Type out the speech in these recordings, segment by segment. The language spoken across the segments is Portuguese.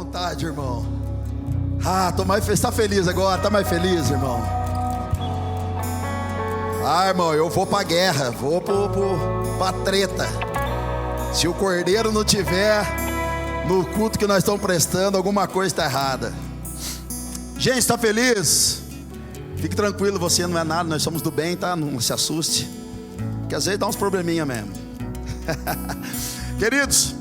vontade, irmão. Tô mais está feliz agora, tá mais feliz, irmão? Irmão, eu vou pra guerra, vou pra treta. Se o cordeiro não tiver no culto que nós estamos prestando, alguma coisa está errada. Gente, está feliz? Fique tranquilo, você não é nada, nós somos do bem, tá? Não se assuste, que às vezes dá uns probleminha mesmo. Queridos,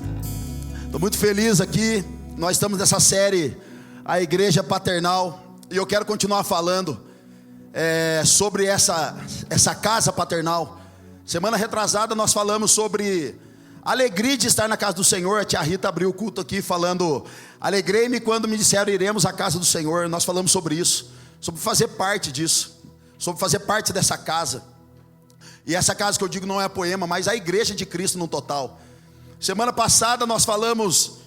estou muito feliz aqui. Nós estamos nessa série, a Igreja Paternal, e eu quero continuar falando sobre essa casa paternal. Semana retrasada nós falamos sobre a alegria de estar na casa do Senhor. A tia Rita abriu o culto aqui falando: alegrei-me quando me disseram iremos à casa do Senhor. Nós falamos sobre isso, sobre fazer parte disso, sobre fazer parte dessa casa. E essa casa que eu digo não é poema, mas a igreja de Cristo no total. Semana passada nós falamos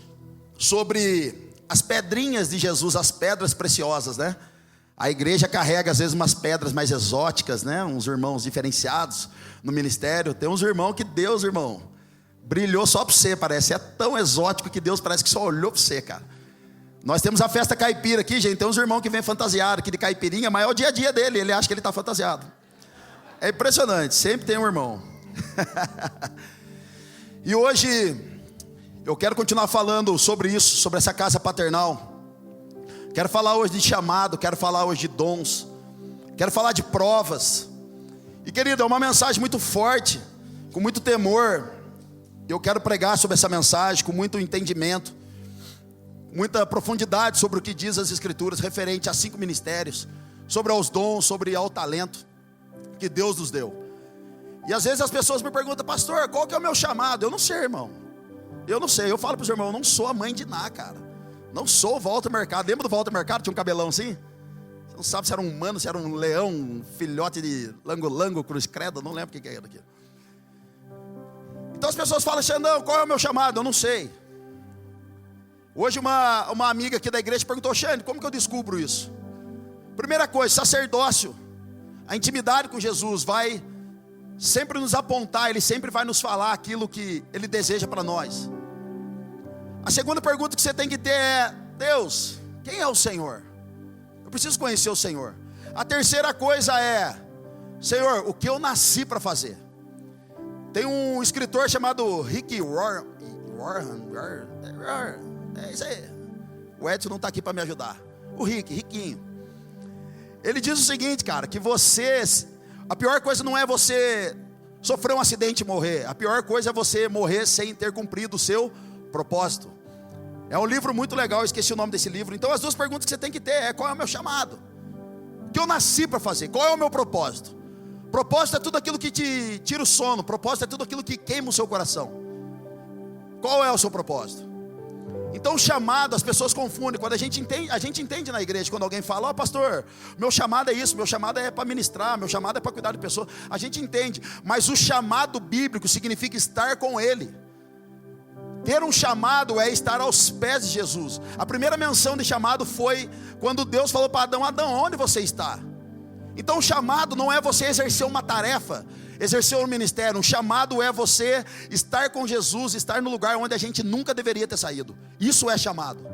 sobre as pedrinhas de Jesus, as pedras preciosas, né? A igreja carrega às vezes umas pedras mais exóticas, né? Uns irmãos diferenciados no ministério. Tem uns irmãos que Deus, irmão, brilhou só para você, parece. É tão exótico que Deus parece que só olhou para você, cara. Nós temos a festa caipira aqui, gente. Tem uns irmãos que vêm fantasiados aqui de caipirinha, mas é o dia a dia dele, ele acha que ele está fantasiado. É impressionante, sempre tem um irmão. E hoje eu quero continuar falando sobre isso, sobre essa casa paternal. Quero falar hoje de chamado, quero falar hoje de dons, quero falar de provas. E querido, é uma mensagem muito forte, com muito temor. Eu quero pregar sobre essa mensagem com muito entendimento, muita profundidade sobre o que diz as Escrituras referente a 5 ministérios, sobre aos dons, sobre ao talento que Deus nos deu. E às vezes as pessoas me perguntam: pastor, qual que é o meu chamado? Eu não sei, irmão. Eu não sei. Eu falo para os irmãos: eu não sou a mãe de Ná, cara. Não sou o Walter Mercado. Lembra do Walter Mercado? Tinha um cabelão assim? Você não sabe se era um humano, se era um leão, um filhote de lango-lango, cruz credo. Não lembro o que era aquilo. Então as pessoas falam: Xandão, qual é o meu chamado? Eu não sei. Hoje uma amiga aqui da igreja perguntou: Xande, como que eu descubro isso? Primeira coisa, sacerdócio. A intimidade com Jesus vai sempre nos apontar, Ele sempre vai nos falar aquilo que Ele deseja para nós. A segunda pergunta que você tem que ter é: Deus, quem é o Senhor? Eu preciso conhecer o Senhor. A terceira coisa é: Senhor, o que eu nasci para fazer? Tem um escritor chamado Rick Warren. É isso aí. O Edson não está aqui para me ajudar. O Riquinho. Ele diz o seguinte, cara, que a pior coisa não é você sofrer um acidente e morrer. A pior coisa é você morrer sem ter cumprido o seu propósito. É um livro muito legal, eu esqueci o nome desse livro. Então as duas perguntas que você tem que ter é: qual é o meu chamado? O que eu nasci para fazer? Qual é o meu propósito? Propósito é tudo aquilo que te tira o sono. Propósito é tudo aquilo que queima o seu coração. Qual é o seu propósito? Então o chamado, as pessoas confundem. Quando a gente entende na igreja, quando alguém fala: ó, pastor, meu chamado é isso, meu chamado é para ministrar, meu chamado é para cuidar de pessoas. A gente entende, mas o chamado bíblico significa estar com Ele. Ter um chamado é estar aos pés de Jesus. A primeira menção de chamado foi quando Deus falou para Adão: Adão, onde você está? Então o chamado não é você exercer uma tarefa, exercer um ministério. Um chamado é você estar com Jesus, estar no lugar onde a gente nunca deveria ter saído. Isso é chamado.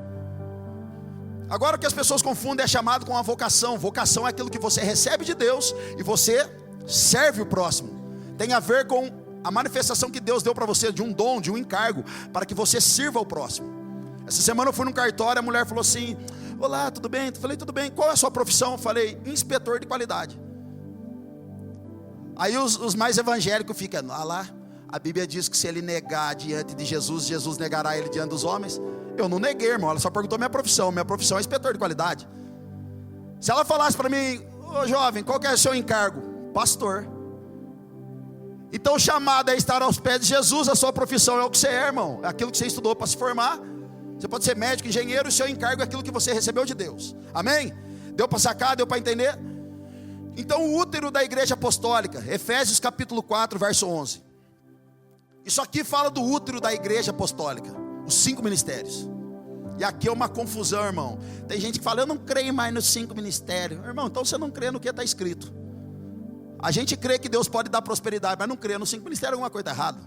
Agora o que as pessoas confundem é chamado com a vocação. Vocação é aquilo que você recebe de Deus e você serve o próximo. Tem a ver com a manifestação que Deus deu para você de um dom, de um encargo, para que você sirva ao próximo. Essa semana eu fui num cartório, a mulher falou assim: olá, tudo bem? Eu falei: tudo bem. Qual é a sua profissão? Eu falei: inspetor de qualidade. Aí os mais evangélicos ficam: ah lá, a Bíblia diz que se ele negar diante de Jesus, Jesus negará ele diante dos homens. Eu não neguei, irmão, ela só perguntou minha profissão é inspetor de qualidade. Se ela falasse para mim: ô jovem, qual que é o seu encargo? Pastor. Então o chamado é estar aos pés de Jesus. A sua profissão é o que você é, irmão, é aquilo que você estudou para se formar. Você pode ser médico, engenheiro, o seu encargo é aquilo que você recebeu de Deus. Amém? Deu para sacar, deu para entender? Então o útero da igreja apostólica, Efésios capítulo 4, verso 11. Isso aqui fala do útero da igreja apostólica, os 5 ministérios. E aqui é uma confusão, irmão. Tem gente que fala: eu não creio mais nos 5 ministérios. Irmão, então você não crê no que está escrito. A gente crê que Deus pode dar prosperidade, mas não crê nos 5 ministérios, alguma coisa errada.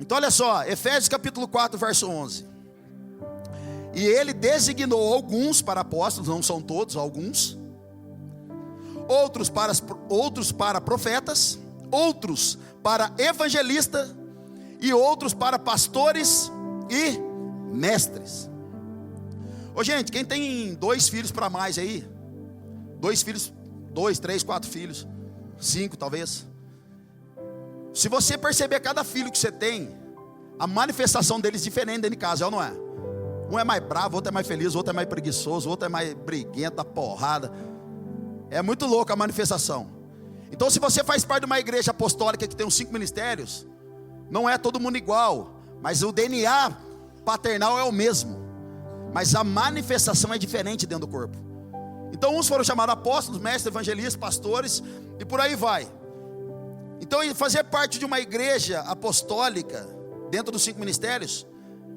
Então olha só, Efésios capítulo 4, verso 11. E ele designou alguns para apóstolos, não são todos, alguns. Outros para profetas, outros para evangelistas e outros para pastores e mestres. Ô gente, quem tem 2 filhos para mais aí? 2 filhos, 2, 3, 4 filhos, 5 talvez. Se você perceber cada filho que você tem, a manifestação deles é diferente dentro de casa, é ou não é? Um é mais bravo, outro é mais feliz, outro é mais preguiçoso, outro é mais briguento, da porrada. É muito louco a manifestação. Então, se você faz parte de uma igreja apostólica que tem os 5 ministérios, não é todo mundo igual, mas o DNA paternal é o mesmo, mas a manifestação é diferente dentro do corpo. Então, uns foram chamados apóstolos, mestres, evangelistas, pastores, e por aí vai. Então, fazer parte de uma igreja apostólica, dentro dos 5 ministérios,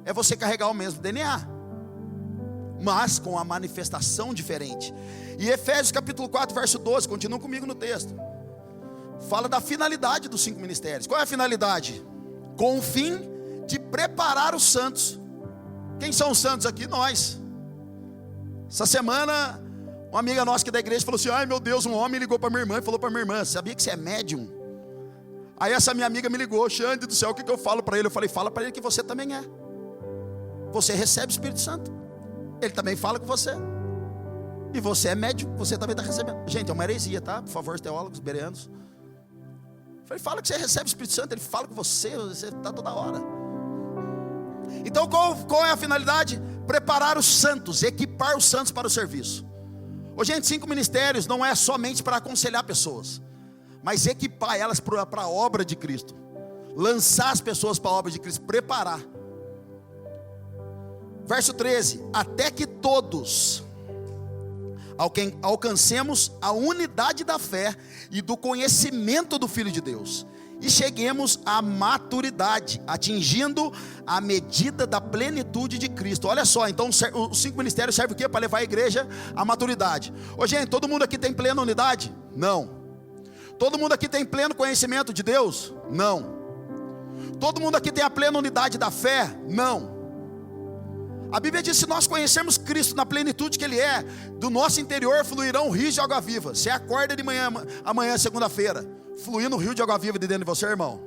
é você carregar o mesmo DNA, mas com a manifestação diferente. E Efésios capítulo 4, verso 12, continua comigo no texto, fala da finalidade dos 5 ministérios. Qual é a finalidade? Com o fim de preparar os santos. Quem são os santos aqui? Nós. Essa semana, uma amiga nossa que da igreja falou assim: ai meu Deus, um homem ligou para minha irmã e falou para minha irmã: sabia que você é médium? Aí essa minha amiga me ligou: Xande do céu, o que eu falo para ele? Eu falei: fala para ele que você também é. Você recebe o Espírito Santo, ele também fala com você. E você é médium, você também está recebendo. Gente, é uma heresia, tá? Por favor, os teólogos bereanos. Eu falei: fala que você recebe o Espírito Santo, ele fala com você está toda hora. Então qual é a finalidade? Preparar os santos, equipar os santos para o serviço. Ô, gente, 5 ministérios não é somente para aconselhar pessoas, mas equipar elas para a obra de Cristo, lançar as pessoas para a obra de Cristo, preparar. Verso 13: até que todos alcancemos a unidade da fé e do conhecimento do Filho de Deus, e cheguemos à maturidade, atingindo a medida da plenitude de Cristo. Olha só, então os 5 ministérios servem o quê? Para levar a igreja à maturidade. Ô gente, todo mundo aqui tem plena unidade? Não. Todo mundo aqui tem pleno conhecimento de Deus? Não. Todo mundo aqui tem a plena unidade da fé? Não. A Bíblia diz: se nós conhecermos Cristo na plenitude que Ele é, do nosso interior fluirão rios de água viva. Você acorda de manhã, amanhã segunda-feira, fluindo um rio de água viva de dentro de você, irmão.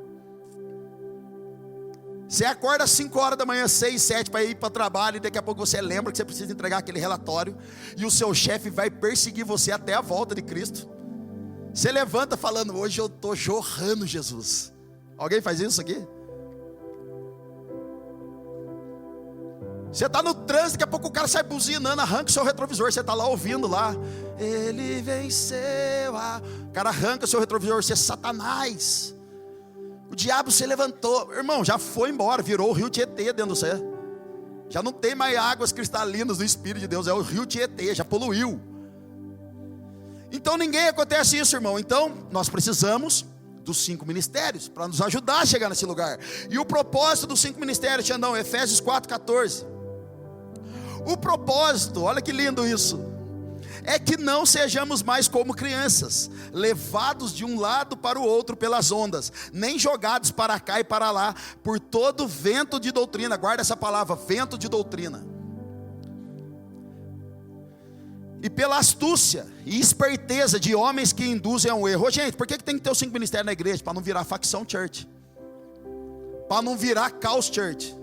Você acorda às 5 horas da manhã, 6, 7, para ir para o trabalho, e daqui a pouco você lembra que você precisa entregar aquele relatório, e o seu chefe vai perseguir você até a volta de Cristo. Você levanta falando: hoje eu estou jorrando Jesus. Alguém faz isso aqui? Você está no trânsito, daqui a pouco o cara sai buzinando, arranca o seu retrovisor, você está lá ouvindo lá: ele venceu. O cara arranca o seu retrovisor, você é Satanás. O diabo se levantou. Irmão, já foi embora, virou o rio Tietê dentro do céu. Já não tem mais águas cristalinas do Espírito de Deus, é o rio Tietê, já poluiu. Então ninguém acontece isso, irmão. Então nós precisamos dos 5 ministérios para nos ajudar a chegar nesse lugar. E o propósito dos 5 ministérios, Xandão, Efésios 4,14. O propósito, olha que lindo isso, é que não sejamos mais como crianças, levados de um lado para o outro pelas ondas, nem jogados para cá e para lá, por todo vento de doutrina. Guarda essa palavra, vento de doutrina. E pela astúcia e esperteza de homens que induzem ao erro. Ô, gente, por que tem que ter os 5 ministérios na igreja? Para não virar facção church, para não virar caos church.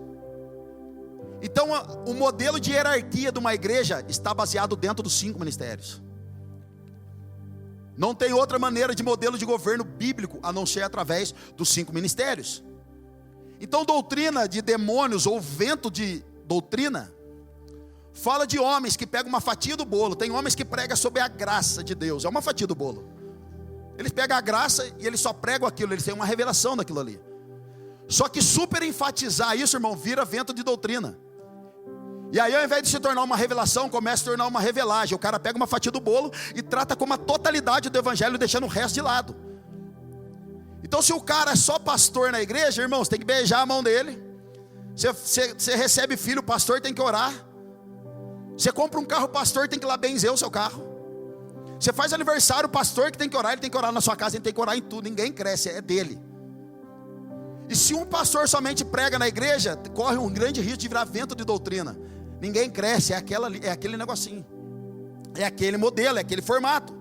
Então o modelo de hierarquia de uma igreja está baseado dentro dos 5 ministérios. Não tem outra maneira de modelo de governo bíblico a não ser através dos 5 ministérios. Então doutrina de demônios ou vento de doutrina fala de homens que pegam uma fatia do bolo. Tem homens que pregam sobre a graça de Deus, é uma fatia do bolo. Eles pegam a graça e eles só pregam aquilo, eles têm uma revelação daquilo ali. Só que super enfatizar isso, irmão, vira vento de doutrina. E aí, ao invés de se tornar uma revelação, começa a se tornar uma revelagem. O cara pega uma fatia do bolo e trata como a totalidade do evangelho, deixando o resto de lado. Então, se o cara é só pastor na igreja, irmão, você tem que beijar a mão dele. Você recebe filho, o pastor tem que orar. Você compra um carro, o pastor tem que ir lá benzer o seu carro. Você faz aniversário, o pastor que tem que orar, ele tem que orar na sua casa, ele tem que orar em tudo. Ninguém cresce, é dele. E se um pastor somente prega na igreja, corre um grande risco de virar vento de doutrina. ninguém cresce, é aquele negocinho, é aquele modelo, é aquele formato.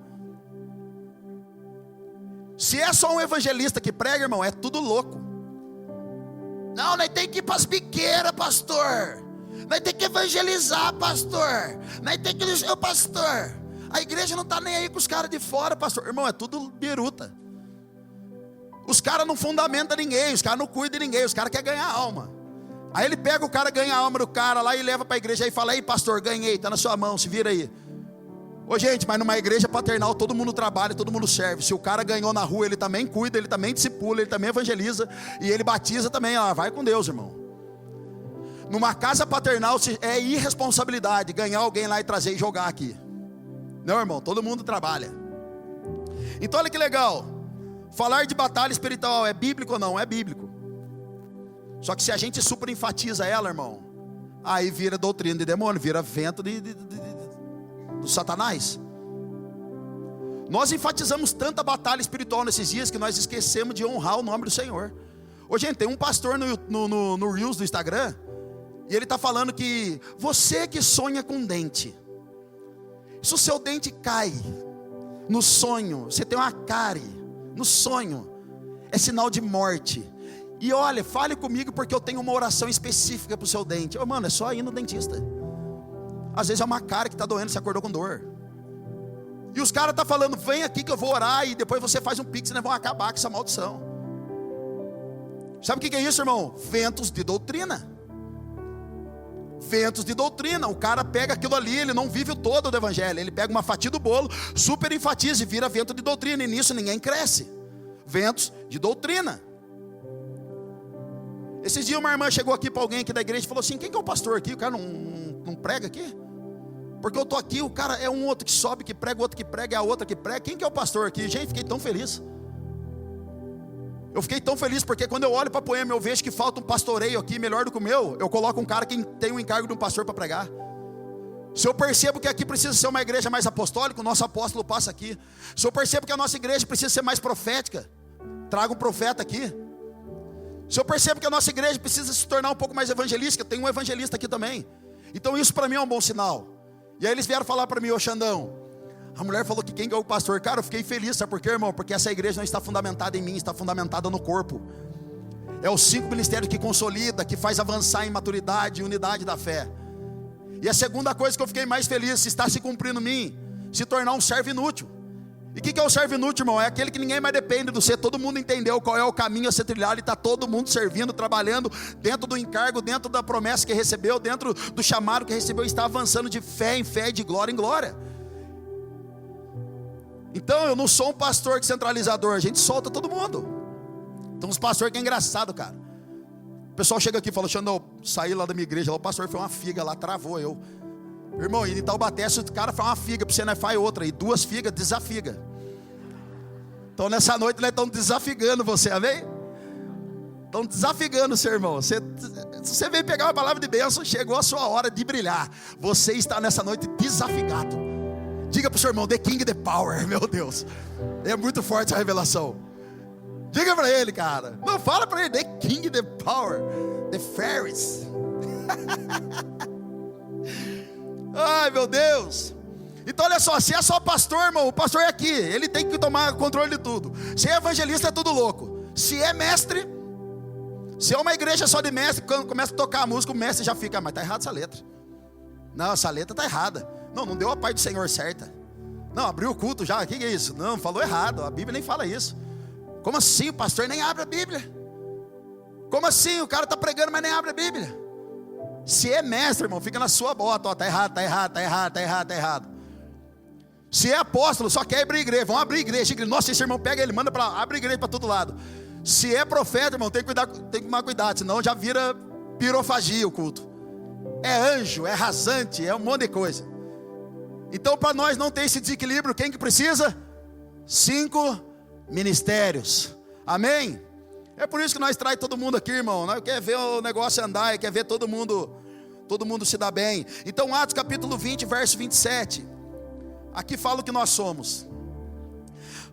Se é só um evangelista que prega, irmão, é tudo louco. Não, nós tem que ir para as biqueiras, pastor. Nós tem que evangelizar, pastor. Nós tem que dizer, pastor, a igreja não está nem aí com os caras de fora, pastor. Irmão, é tudo biruta. Os caras não fundamentam ninguém, os caras não cuidam de ninguém, os caras querem ganhar alma. Aí ele pega o cara, ganha a alma do cara lá e leva para a igreja e fala: ei, pastor, ganhei, está na sua mão, se vira aí. Ô gente, mas numa igreja paternal todo mundo trabalha, todo mundo serve. Se o cara ganhou na rua, ele também cuida, ele também discipula, ele também evangeliza e ele batiza também. Vai com Deus, irmão. Numa casa paternal é irresponsabilidade ganhar alguém lá e trazer e jogar aqui. Não, irmão, todo mundo trabalha. Então olha que legal. Falar de batalha espiritual é bíblico ou não? É bíblico. Só que se a gente super enfatiza ela, irmão, aí vira doutrina de demônio, vira vento do Satanás. Nós enfatizamos tanta batalha espiritual nesses dias que nós esquecemos de honrar o nome do Senhor. Ô gente, tem um pastor no Reels do Instagram, e ele está falando que você que sonha com dente, se o seu dente cai no sonho, você tem uma cárie no sonho, é sinal de morte. E olha, fale comigo porque eu tenho uma oração específica para o seu dente. Mano, é só ir no dentista. Às vezes é uma cárie que está doendo, você acordou com dor. E os caras estão falando: vem aqui que eu vou orar e depois você faz um pix e nós vamos acabar com essa maldição. Sabe o que é isso, irmão? Ventos de doutrina. Ventos de doutrina. O cara pega aquilo ali, ele não vive o todo do evangelho. Ele pega uma fatia do bolo, super enfatiza e vira vento de doutrina. E nisso ninguém cresce. Ventos de doutrina. Esses dias uma irmã chegou aqui para alguém aqui da igreja e falou assim: quem que é o pastor aqui? O cara não prega aqui? Porque eu estou aqui, o cara é um outro que sobe, que prega, outro que prega, é a outra que prega. Quem que é o pastor aqui? Gente, fiquei tão feliz. Eu fiquei tão feliz porque quando eu olho para Poema, eu vejo que falta um pastoreio aqui melhor do que o meu. Eu coloco um cara que tem o encargo de um pastor para pregar. Se eu percebo que aqui precisa ser uma igreja mais apostólica, o nosso apóstolo passa aqui. Se eu percebo que a nossa igreja precisa ser mais profética, traga um profeta aqui. Se eu percebo que a nossa igreja precisa se tornar um pouco mais evangelística, tem um evangelista aqui também. Então isso para mim é um bom sinal. E aí eles vieram falar para mim: ô Xandão, a mulher falou que quem é o pastor? Cara, eu fiquei feliz, sabe por quê, irmão? Porque essa igreja não está fundamentada em mim, está fundamentada no corpo. É os 5 ministérios que consolida, que faz avançar em maturidade e unidade da fé. E a segunda coisa que eu fiquei mais feliz, está se cumprindo em mim, se tornar um servo inútil. E o que é o servo inútil, irmão? É aquele que ninguém mais depende do ser. Todo mundo entendeu qual é o caminho a ser trilhado e está todo mundo servindo, trabalhando dentro do encargo, dentro da promessa que recebeu, dentro do chamado que recebeu, e está avançando de fé em fé, de glória em glória. Então eu não sou um pastor centralizador, a gente solta todo mundo. Então os pastores que é engraçado, cara. O pessoal chega aqui e fala: Xandão, saí lá da minha igreja, lá, o pastor foi uma figa lá, travou eu. Irmão, e em Taubaté, se o cara faz uma figa para você, nós faz outra, e 2 figas, desafiga. Então nessa noite nós estamos desafigando você, amém? Estão desafigando o seu irmão. Se você veio pegar uma palavra de bênção, chegou a sua hora de brilhar. Você está nessa noite desafigado. Diga para o seu irmão: the king, the power. Meu Deus, é muito forte a revelação. Diga para ele, cara. Não, fala para ele: the king, the power, the fairies. Ai, meu Deus. Então olha só, se é só pastor, irmão, o pastor é aqui, ele tem que tomar controle de tudo. Se é evangelista, é tudo louco. Se é mestre, se é uma igreja só de mestre, quando começa a tocar a música, o mestre já fica: mas está errada essa letra. Não, essa letra está errada. Não deu a paz do Senhor certa. Não, abriu o culto já, o que é isso? Não, falou errado, a Bíblia nem fala isso. Como assim? O pastor nem abre a Bíblia. Como assim? O cara está pregando, mas nem abre a Bíblia. Se é mestre, irmão, fica na sua bota: ó, está errado, está errado, está errado, está errado, está errado. Se é apóstolo, só quer abrir igreja, vão abrir igreja. Nossa, esse irmão pega ele, manda para lá, abre igreja para todo lado. Se é profeta, irmão, tem que tomar cuidado, senão já vira pirofagia o culto. É anjo, é rasante, é um monte de coisa. Então para nós não ter esse desequilíbrio, quem que precisa? 5 ministérios, amém? É por isso que nós traz todo mundo aqui, irmão. Nós quer ver o negócio andar, quer ver todo mundo se dar bem. Então Atos capítulo 20, verso 27. Aqui fala o que nós somos: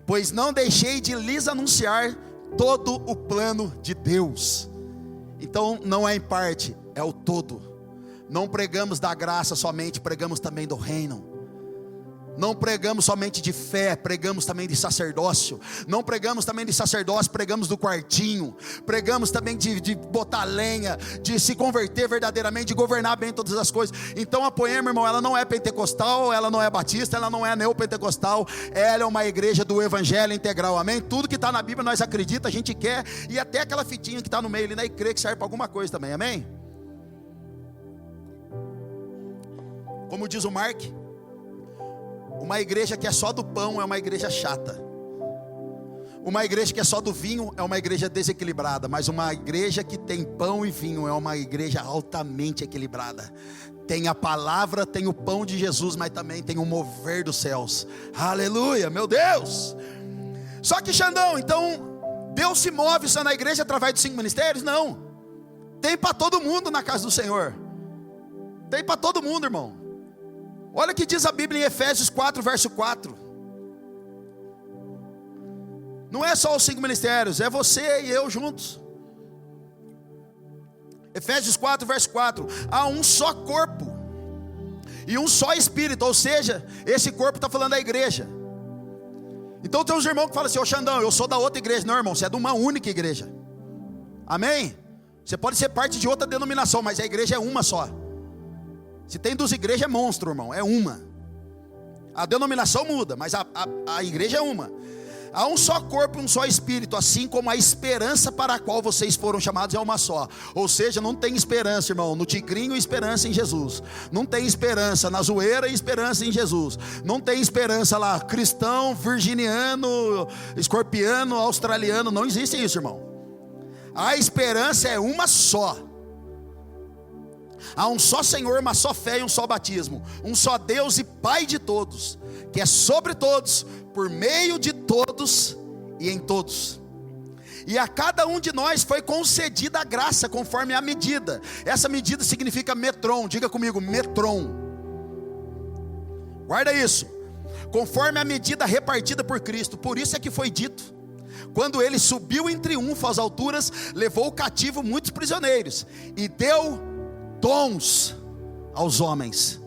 pois não deixei de lhes anunciar todo o plano de Deus. Então não é em parte, é o todo. Não pregamos da graça somente, pregamos também do reino. Não pregamos somente de fé, pregamos também de sacerdócio. Não pregamos também de sacerdócio, pregamos do quartinho. Pregamos também de botar lenha, de se converter verdadeiramente, de governar bem todas as coisas. Então a Poema, irmão, ela não é pentecostal, ela não é batista, ela não é neopentecostal. Ela é uma igreja do evangelho integral, amém? Tudo que está na Bíblia nós acreditamos, a gente quer. E até aquela fitinha que está no meio ali, né, e crê que serve para alguma coisa também, amém? Como diz o Mark, uma igreja que é só do pão é uma igreja chata. Uma igreja que é só do vinho é uma igreja desequilibrada. Mas uma igreja que tem pão e vinho é uma igreja altamente equilibrada. Tem a palavra, tem o pão de Jesus, mas também tem o mover dos céus. Aleluia, meu Deus. Só que Xandão, então Deus se move só na igreja através dos 5 ministérios? Não. Tem para todo mundo na casa do Senhor. Tem para todo mundo, irmão. Olha o que diz a Bíblia em Efésios 4, verso 4. Não é só os 5 ministérios, é você e eu juntos. Efésios 4, verso 4. Há um só corpo e um só espírito, ou seja, esse corpo está falando da igreja. Então tem uns irmãos que falam assim: ô Xandão, eu sou da outra igreja. Não, irmão, você é de uma única igreja. Amém? Você pode ser parte de outra denominação, mas a igreja é uma só. Se tem 2 igrejas é monstro, irmão, é uma. A denominação muda, mas a igreja é uma. Há um só corpo e um só espírito, assim como a esperança para a qual vocês foram chamados é uma só. Ou seja, não tem esperança, irmão, no tigrinho, esperança em Jesus. Não tem esperança na zoeira, esperança em Jesus. Não tem esperança lá, cristão, virginiano, escorpiano, australiano. Não existe isso, irmão. A esperança é uma só. Há um só Senhor, uma só fé e um só batismo. Um só Deus e Pai de todos, que é sobre todos, por meio de todos e em todos. E a cada um de nós foi concedida a graça conforme a medida. Essa medida significa metron. Diga comigo, metron. Guarda isso. Conforme a medida repartida por Cristo. Por isso é que foi dito: quando ele subiu em triunfo às alturas, levou cativo muitos prisioneiros e deu dons aos homens.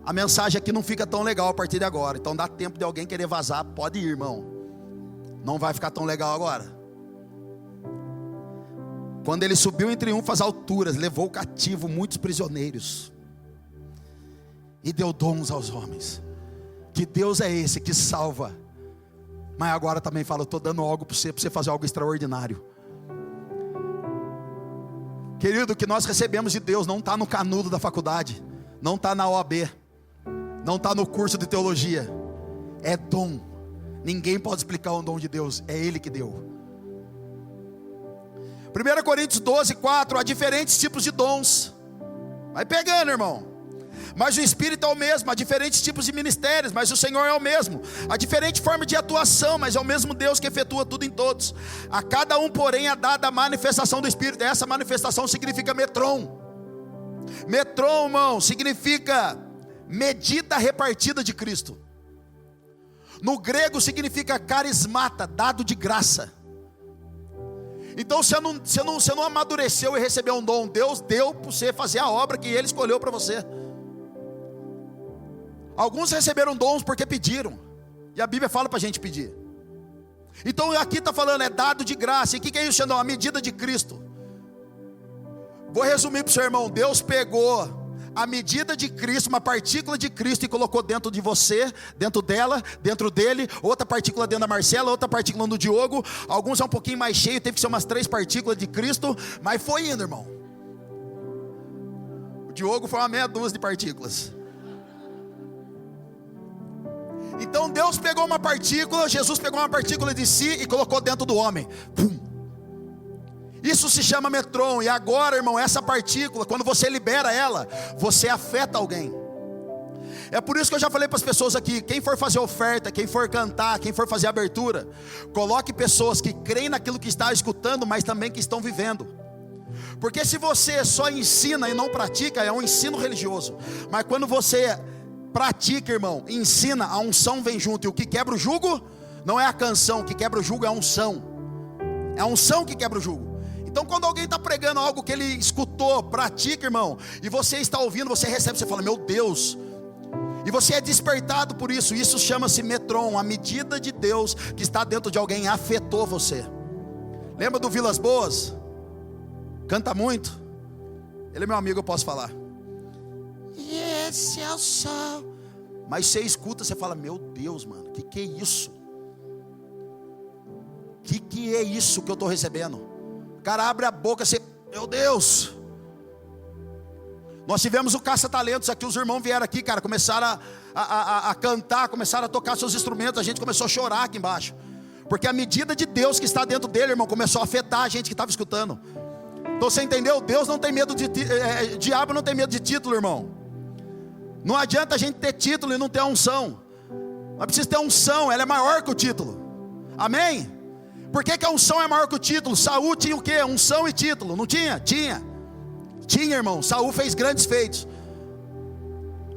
A mensagem aqui não fica tão legal a partir de agora. Então dá tempo de alguém querer vazar, pode ir, irmão. Não vai ficar tão legal agora. Quando ele subiu em triunfo às alturas, levou cativo muitos prisioneiros e deu dons aos homens. Que Deus é esse que salva, mas agora também fala: eu estou dando algo para você fazer algo extraordinário. Querido, o que nós recebemos de Deus não está no canudo da faculdade, não está na OAB, não está no curso de teologia. É dom. Ninguém pode explicar um dom de Deus, é Ele que deu. 1 Coríntios 12, 4. Há diferentes tipos de dons. Vai pegando, irmão. Mas o Espírito é o mesmo. Há diferentes tipos de ministérios, mas o Senhor é o mesmo. Há diferente forma de atuação, mas é o mesmo Deus que efetua tudo em todos. A cada um, porém, é dada a manifestação do Espírito. Essa manifestação significa metron. Metron, irmão, significa medida repartida de Cristo. No grego significa carismata, dado de graça. Então você não amadureceu e recebeu um dom. Deus deu para você fazer a obra que Ele escolheu para você. Alguns receberam dons porque pediram, e a Bíblia fala para a gente pedir. Então aqui está falando, é dado de graça. E o que é isso, Xandão? A medida de Cristo. Vou resumir para o seu irmão. Deus pegou a medida de Cristo, uma partícula de Cristo, e colocou dentro de você, dentro dela, dentro dele. Outra partícula dentro da Marcela, outra partícula no Diogo. Alguns é um pouquinho mais cheio, teve que ser umas 3 partículas de Cristo, mas foi indo, irmão. O Diogo foi uma meia dúzia de partículas. Então Deus pegou uma partícula, Jesus pegou uma partícula de si e colocou dentro do homem. Pum. Isso se chama metron. E agora, irmão, essa partícula, quando você libera ela, você afeta alguém. É por isso que eu já falei para as pessoas aqui: quem for fazer oferta, quem for cantar, quem for fazer abertura, coloque pessoas que creem naquilo que está escutando, mas também que estão vivendo. Porque se você só ensina e não pratica, é um ensino religioso. Mas quando você pratica, irmão, ensina, a unção vem junto. E o que quebra o jugo não é a canção, o que quebra o jugo é a unção. É a unção que quebra o jugo. Então quando alguém está pregando algo que ele escutou, pratica, irmão, e você está ouvindo, você recebe, você fala, meu Deus, e você é despertado por isso. Isso chama-se metron. A medida de Deus que está dentro de alguém afetou você. Lembra do Vilas Boas? Canta muito. Ele é meu amigo, eu posso falar. E esse é o sol. Mas você escuta, você fala, meu Deus, mano, que é isso? Que é isso que eu estou recebendo? O cara abre a boca, você, meu Deus. Nós tivemos o caça-talentos aqui, os irmãos vieram aqui, cara, começaram a cantar, começaram a tocar seus instrumentos, a gente começou a chorar aqui embaixo, porque a medida de Deus que está dentro dele, irmão, começou a afetar a gente que estava escutando. Então você entendeu? Deus não tem medo diabo não tem medo de título, irmão. Não adianta a gente ter título e não ter unção. Mas precisa ter unção, ela é maior que o título. Amém? Por que a unção é maior que o título? Saul tinha o quê? Unção e título, não tinha? Tinha, irmão. Saul fez grandes feitos,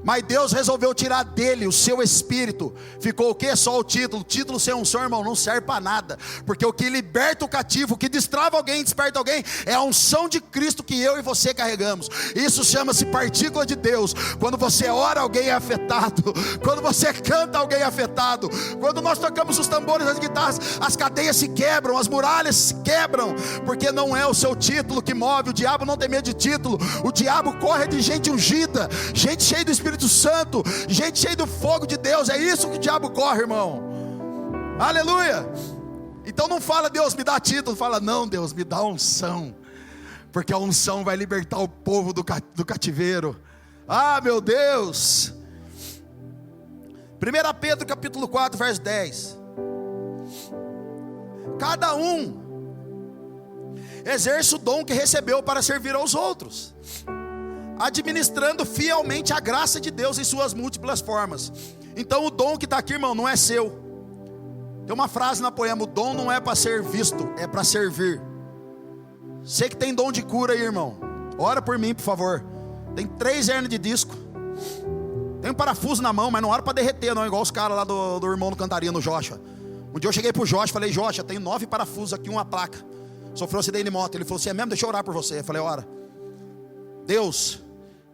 mas Deus resolveu tirar dele o seu espírito. Ficou o que? Só o título. Título sem unção, irmão, não serve para nada. Porque o que liberta o cativo, o que destrava alguém, desperta alguém, é a unção de Cristo que eu e você carregamos. Isso chama-se partícula de Deus. Quando você ora, alguém é afetado. Quando você canta, alguém é afetado. Quando nós tocamos os tambores, as guitarras, as cadeias se quebram, as muralhas se quebram. Porque não é o seu título que move. O diabo não tem medo de título. O diabo corre de gente ungida, gente cheia do Espírito Santo, gente cheia do fogo de Deus. É isso que o diabo corre, irmão. Aleluia. Então não fala, Deus me dá título. Fala, não, Deus me dá unção, porque a unção vai libertar o povo do cativeiro. Ah, meu Deus. 1 Pedro capítulo 4 verso 10. Cada um exerce o dom que recebeu para servir aos outros, administrando fielmente a graça de Deus em suas múltiplas formas. Então o dom que está aqui, irmão, não é seu. Tem uma frase na poema: o dom não é para ser visto, é para servir. Você que tem dom de cura aí, irmão, ora por mim, por favor. Tem 3 hernias de disco, tem um parafuso na mão, mas não ora para derreter não, igual os caras lá do irmão do Cantaria, no Joshua. Um dia eu cheguei pro Joshua e falei: Joshua, tem 9 parafusos aqui, uma placa, sofreu um acidente de moto. Ele falou assim: é mesmo? Deixa eu orar por você. Eu falei: ora. Deus,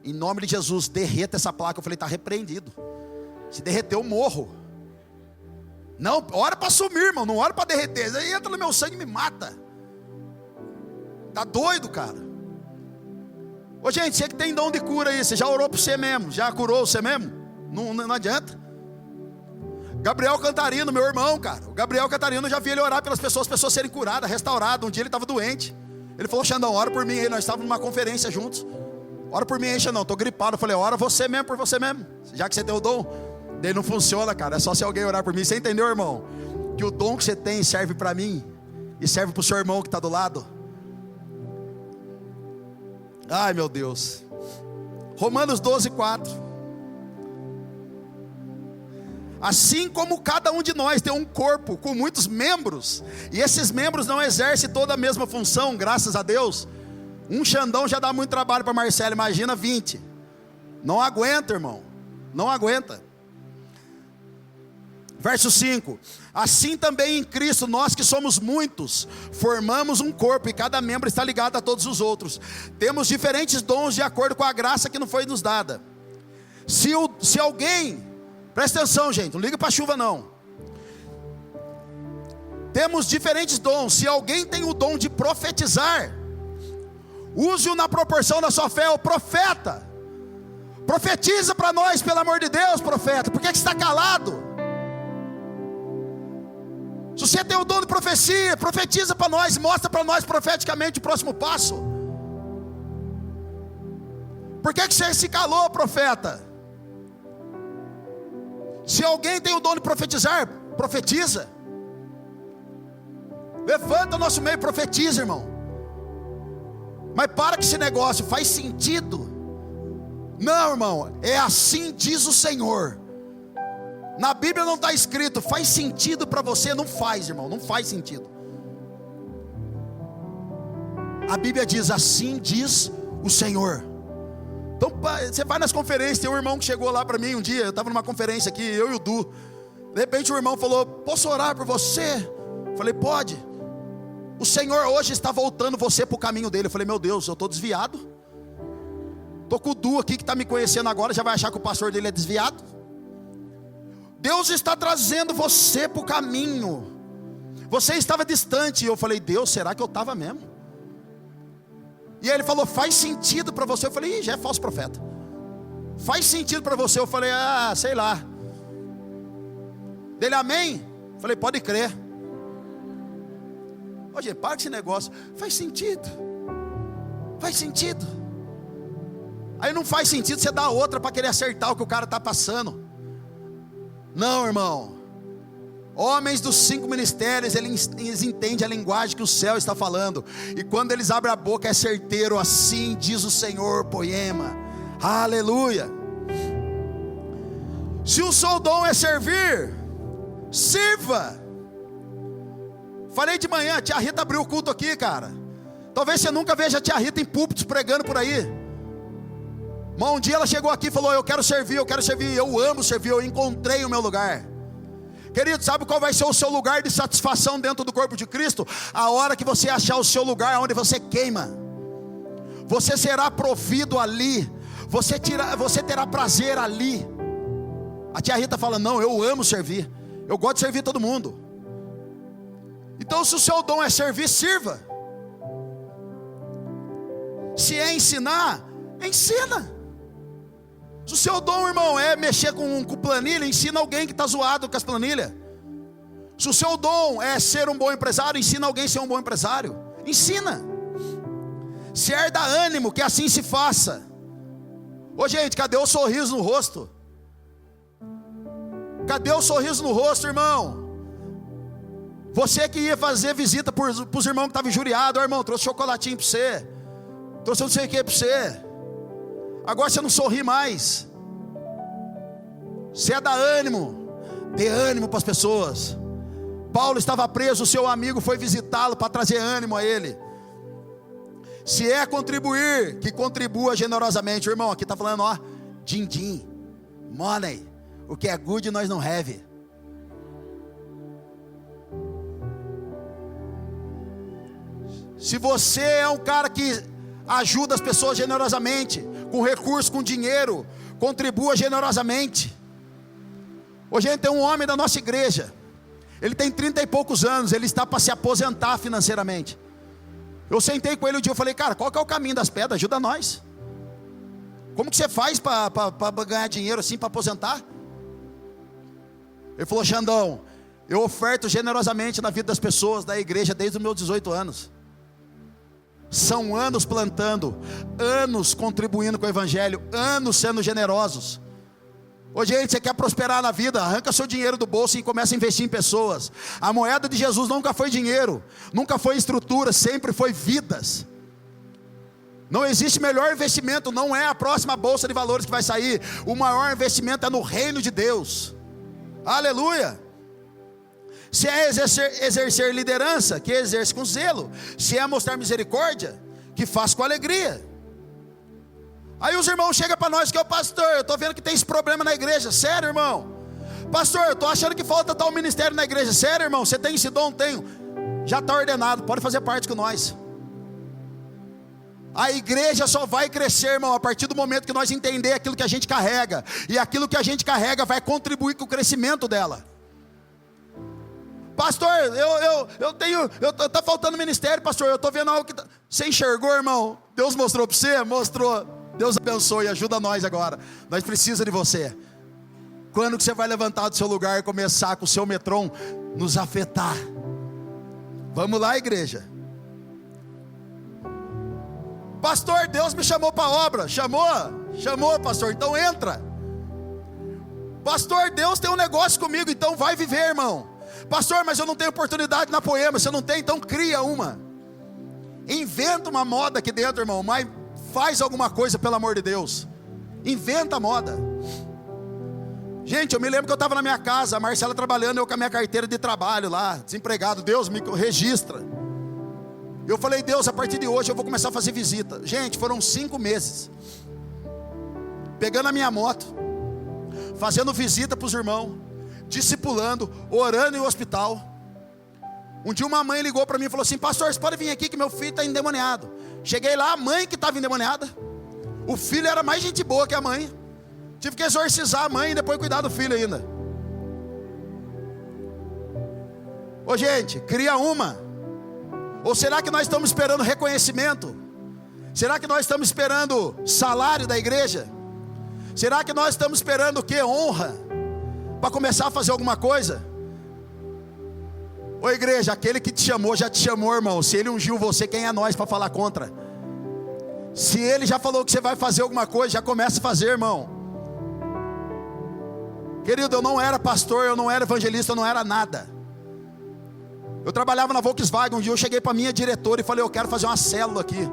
em nome de Jesus, derreta essa placa. Eu falei: está repreendido. Se derreter eu morro. Não, ora para sumir, irmão, não ora para derreter. Aí entra no meu sangue e me mata. Tá doido, cara? Ô gente, você que tem dom de cura aí, você já orou por você mesmo? Já curou você mesmo? Não adianta. Gabriel Cantarino, meu irmão, cara. O Gabriel Cantarino, eu já vi ele orar pelas pessoas serem curadas, restauradas. Um dia ele estava doente. Ele falou: Xandão, ora por mim aí. Nós estávamos numa conferência juntos. Ora por mim aí, Xandão, estou gripado. Eu falei: ora você mesmo por você mesmo, já que você tem o dom. Daí não funciona, cara. É só se alguém orar por mim. Você entendeu, irmão? Que o dom que você tem serve para mim e serve para o seu irmão que está do lado. Ai, meu Deus. Romanos 12, 4. Assim como cada um de nós tem um corpo com muitos membros, e esses membros não exercem toda a mesma função, graças a Deus. Um Xandão já dá muito trabalho para Marcelo, imagina 20. Não aguenta, irmão. Não aguenta. Verso 5. Assim também em Cristo, nós que somos muitos, formamos um corpo, e cada membro está ligado a todos os outros. Temos diferentes dons de acordo com a graça que nos foi nos dada. Se alguém, presta atenção, gente, não liga para a chuva não. Temos diferentes dons. Se alguém tem o dom de profetizar, use-o na proporção da sua fé. O profeta, profetiza para nós, pelo amor de Deus, profeta. Por que você está calado? Se você tem o dom de profecia, profetiza para nós, mostra para nós profeticamente o próximo passo. Por que você se calou, profeta? Se alguém tem o dom de profetizar, profetiza. Levanta o nosso meio e profetiza, irmão. Mas para que esse negócio faz sentido. Não, irmão, é assim diz o Senhor. Na Bíblia não está escrito, faz sentido para você. Não faz, irmão, não faz sentido. A Bíblia diz, assim diz o Senhor. Então você vai nas conferências. Tem um irmão que chegou lá para mim um dia. Eu estava numa conferência aqui, eu e o Du. De repente o irmão falou: posso orar por você? Eu falei: pode. O Senhor hoje está voltando você para o caminho dele. Eu falei, meu Deus, eu estou desviado. Estou com o Du aqui que está me conhecendo agora, já vai achar que o pastor dele é desviado. Deus está trazendo você para o caminho. Você estava distante. E eu falei, Deus, será que eu estava mesmo? E aí ele falou, faz sentido para você. Eu falei, já é falso profeta. Faz sentido para você. Eu falei, sei lá. Dele, amém? Eu falei, pode crer. Ô, gente, para com esse negócio. Faz sentido. Faz sentido. Aí não faz sentido você dar outra para querer acertar o que o cara está passando. Não, irmão. Homens dos 5 ministérios, eles entendem a linguagem que o céu está falando. E quando eles abrem a boca é certeiro. Assim diz o Senhor, poema. Aleluia. Se o seu dom é servir, sirva. Falei de manhã, a tia Rita abriu o culto aqui, cara. Talvez você nunca veja a tia Rita em púlpitos pregando por aí. Mas um dia ela chegou aqui e falou, eu quero servir, eu amo servir, eu encontrei o meu lugar. Querido, sabe qual vai ser o seu lugar de satisfação dentro do corpo de Cristo? A hora que você achar o seu lugar onde você queima. Você será provido ali. Você terá prazer ali. A tia Rita fala, não, eu amo servir. Eu gosto de servir todo mundo. Então se o seu dom é servir, sirva. Se é ensinar, ensina. Se o seu dom, irmão, é mexer com planilha, ensina alguém que está zoado com as planilhas. Se o seu dom é ser um bom empresário, ensina alguém a ser um bom empresário. Ensina. Se é dar ânimo, que assim se faça. Ô gente, cadê o sorriso no rosto? Cadê o sorriso no rosto, irmão? Você que ia fazer visita para os irmãos que estavam injuriados. Ó, irmão, trouxe chocolatinho para você. Trouxe não sei o que para você. Agora você não sorri mais. Você é dar ânimo. Dê ânimo para as pessoas. Paulo estava preso, o seu amigo foi visitá-lo para trazer ânimo a ele. Se é contribuir, que contribua generosamente. O irmão aqui está falando, ó, din-din, money. O que é good nós não have. Se você é um cara que ajuda as pessoas generosamente, com recurso, com dinheiro, contribua generosamente. Hoje a gente tem um homem da nossa igreja, ele tem 30 e poucos anos, ele está para se aposentar financeiramente. Eu sentei com ele um dia, eu falei, cara, qual que é o caminho das pedras? Ajuda nós. Como que você faz para ganhar dinheiro assim, para aposentar? Ele falou, Xandão, eu oferto generosamente na vida das pessoas da igreja desde os meus 18 anos. São anos plantando, anos contribuindo com o evangelho, anos sendo generosos. Ô gente, você quer prosperar na vida? Arranca seu dinheiro do bolso e começa a investir em pessoas. A moeda de Jesus nunca foi dinheiro, nunca foi estrutura, sempre foi vidas. Não existe melhor investimento, não é a próxima bolsa de valores que vai sair. O maior investimento é no reino de Deus. Aleluia. Se é exercer liderança, que exerce com zelo. Se é mostrar misericórdia, que faz com alegria. Aí os irmãos chegam para nós, que é o pastor, eu estou vendo que tem esse problema na igreja. Sério, irmão? Pastor, eu estou achando que falta tal ministério na igreja. Sério, irmão? Você tem esse dom? Tenho. Já está ordenado, pode fazer parte com nós. A igreja só vai crescer, irmão, a partir do momento que nós entender aquilo que a gente carrega. E aquilo que a gente carrega vai contribuir com o crescimento dela. Pastor, tá faltando ministério, pastor, eu estou vendo algo que você enxergou, irmão? Deus mostrou para você? Mostrou. Deus abençoe, ajuda nós agora. Nós precisamos de você. Quando que você vai levantar do seu lugar e começar com o seu metrô nos afetar? Vamos lá, igreja. Pastor, Deus me chamou para a obra. Chamou, pastor, então entra. Pastor, Deus tem um negócio comigo, então vai viver, irmão. Pastor, mas eu não tenho oportunidade na Poema. Você não tem? Então cria uma. Inventa uma moda aqui dentro, irmão. Mas faz alguma coisa, pelo amor de Deus. Inventa a moda. Gente, eu me lembro que eu estava na minha casa, a Marcela trabalhando, eu com a minha carteira de trabalho lá, desempregado. Deus me registra. Eu falei, Deus, a partir de hoje eu vou começar a fazer visita. Gente, foram 5 meses. Pegando a minha moto, fazendo visita para os irmãos, discipulando, orando em hospital. Um dia uma mãe ligou para mim e falou assim: pastor, você pode vir aqui que meu filho está endemoniado. Cheguei lá, a mãe que estava endemoniada. O filho era mais gente boa que a mãe. Tive que exorcizar a mãe e depois cuidar do filho ainda. Ô gente, cria uma. Ou será que nós estamos esperando reconhecimento? Será que nós estamos esperando salário da igreja? Será que nós estamos esperando o quê? Honra? Para começar a fazer alguma coisa? Ô igreja, aquele que te chamou, já te chamou, irmão. Se ele ungiu você, quem é nós para falar contra? Se ele já falou que você vai fazer alguma coisa, já começa a fazer, irmão. Querido, eu não era pastor, eu não era evangelista, eu não era nada. Eu trabalhava na Volkswagen. Um dia eu cheguei para minha diretora e falei: eu quero fazer uma célula aqui.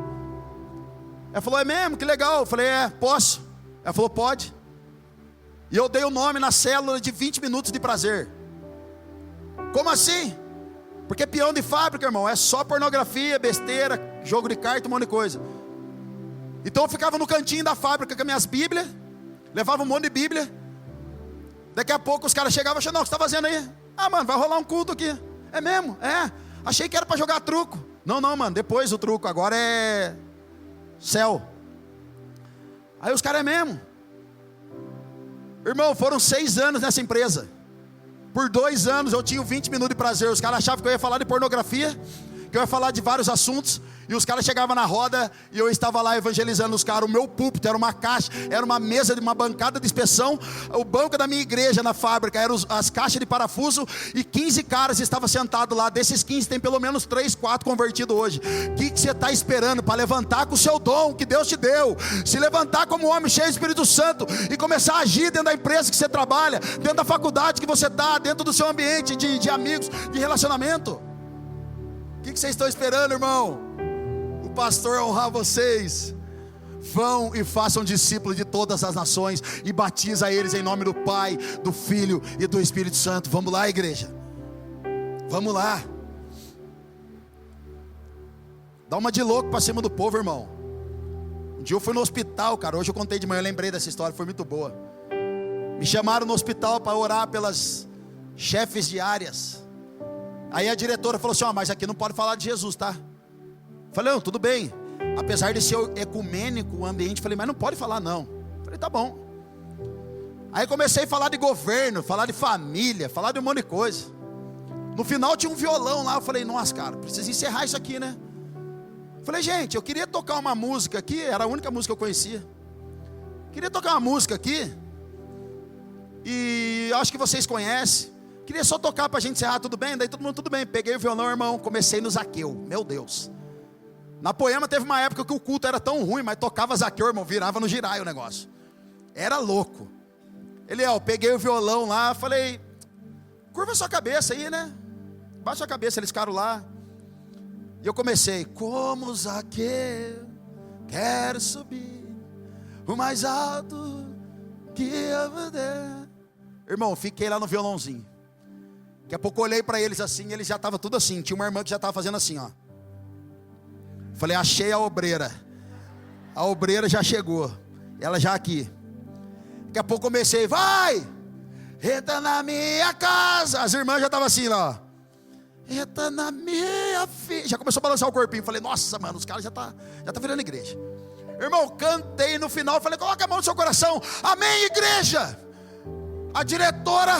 Ela falou: é mesmo? Que legal. Eu falei: é, posso? Ela falou: pode. E eu dei o nome na célula de 20 minutos de prazer. Como assim? Porque peão de fábrica, irmão, é só pornografia, besteira, jogo de carta, um monte de coisa. Então eu ficava no cantinho da fábrica com as minhas bíblias, levava um monte de bíblia. Daqui a pouco os caras chegavam e achavam: não, o que você está fazendo aí? Ah, mano, vai rolar um culto aqui. É mesmo? É. Achei que era para jogar truco. Não, mano, depois o truco, agora é céu. Aí os caras: é mesmo? Irmão, foram 6 anos nessa empresa. Por 2 anos eu tinha 20 minutos de prazer. Os caras achavam que eu ia falar de pornografia, que eu ia falar de vários assuntos. E os caras chegavam na roda e eu estava lá evangelizando os caras. O meu púlpito era uma caixa, era uma mesa de uma bancada de inspeção. O banco da minha igreja na fábrica eram as caixas de parafuso. E 15 caras estavam sentados lá. Desses 15 tem pelo menos 3, 4 convertidos hoje. O que você está esperando para levantar com o seu dom que Deus te deu? Se levantar como um homem cheio do Espírito Santo e começar a agir dentro da empresa que você trabalha, dentro da faculdade que você está, dentro do seu ambiente de amigos, de relacionamento. O que vocês estão esperando, irmão? O pastor honrar vocês. Vão e façam discípulos de todas as nações e batiza eles em nome do Pai, do Filho e do Espírito Santo. Vamos lá, igreja. Vamos lá. Dá uma de louco para cima do povo, irmão. Um dia eu fui no hospital, cara. Hoje eu contei de manhã, eu lembrei dessa história, foi muito boa. Me chamaram no hospital para orar pelas chefes de áreas. Aí a diretora falou assim: ó, mas aqui não pode falar de Jesus, tá? Falei: não, tudo bem. Apesar de ser ecumênico o ambiente, falei: mas não pode falar não. Falei: tá bom. Aí comecei a falar de governo, falar de família, falar de um monte de coisa. No final tinha um violão lá. Eu falei: nossa, cara, precisa encerrar isso aqui, né? Falei: gente, eu queria tocar uma música aqui. Era a única música que eu conhecia. Queria tocar uma música aqui. E eu acho que vocês conhecem. Queria só tocar para a gente encerrar, tudo bem? Daí todo mundo: tudo bem. Peguei o violão, irmão, comecei no Zaqueu. Meu Deus. Na Poema teve uma época que o culto era tão ruim, mas tocava Zaqueu, irmão, virava no girai o negócio. Era louco. Eu peguei o violão lá, falei: curva sua cabeça aí, né? Baixa sua cabeça. Eles ficaram lá. E eu comecei: como Zaqueu, quero subir o mais alto que eu puder. Irmão, fiquei lá no violãozinho. Daqui a pouco eu olhei para eles assim, eles já estavam tudo assim. Tinha uma irmã que já estava fazendo assim, ó. Falei: achei a obreira. A obreira já chegou. Ela já aqui. Daqui a pouco comecei: vai, entra na minha casa. As irmãs já estavam assim lá, ó. Entra na minha filha. Já começou a balançar o corpinho. Falei: nossa, mano, os caras já tá virando igreja. Irmão, cantei no final. Falei: coloca a mão no seu coração. Amém, igreja. A diretora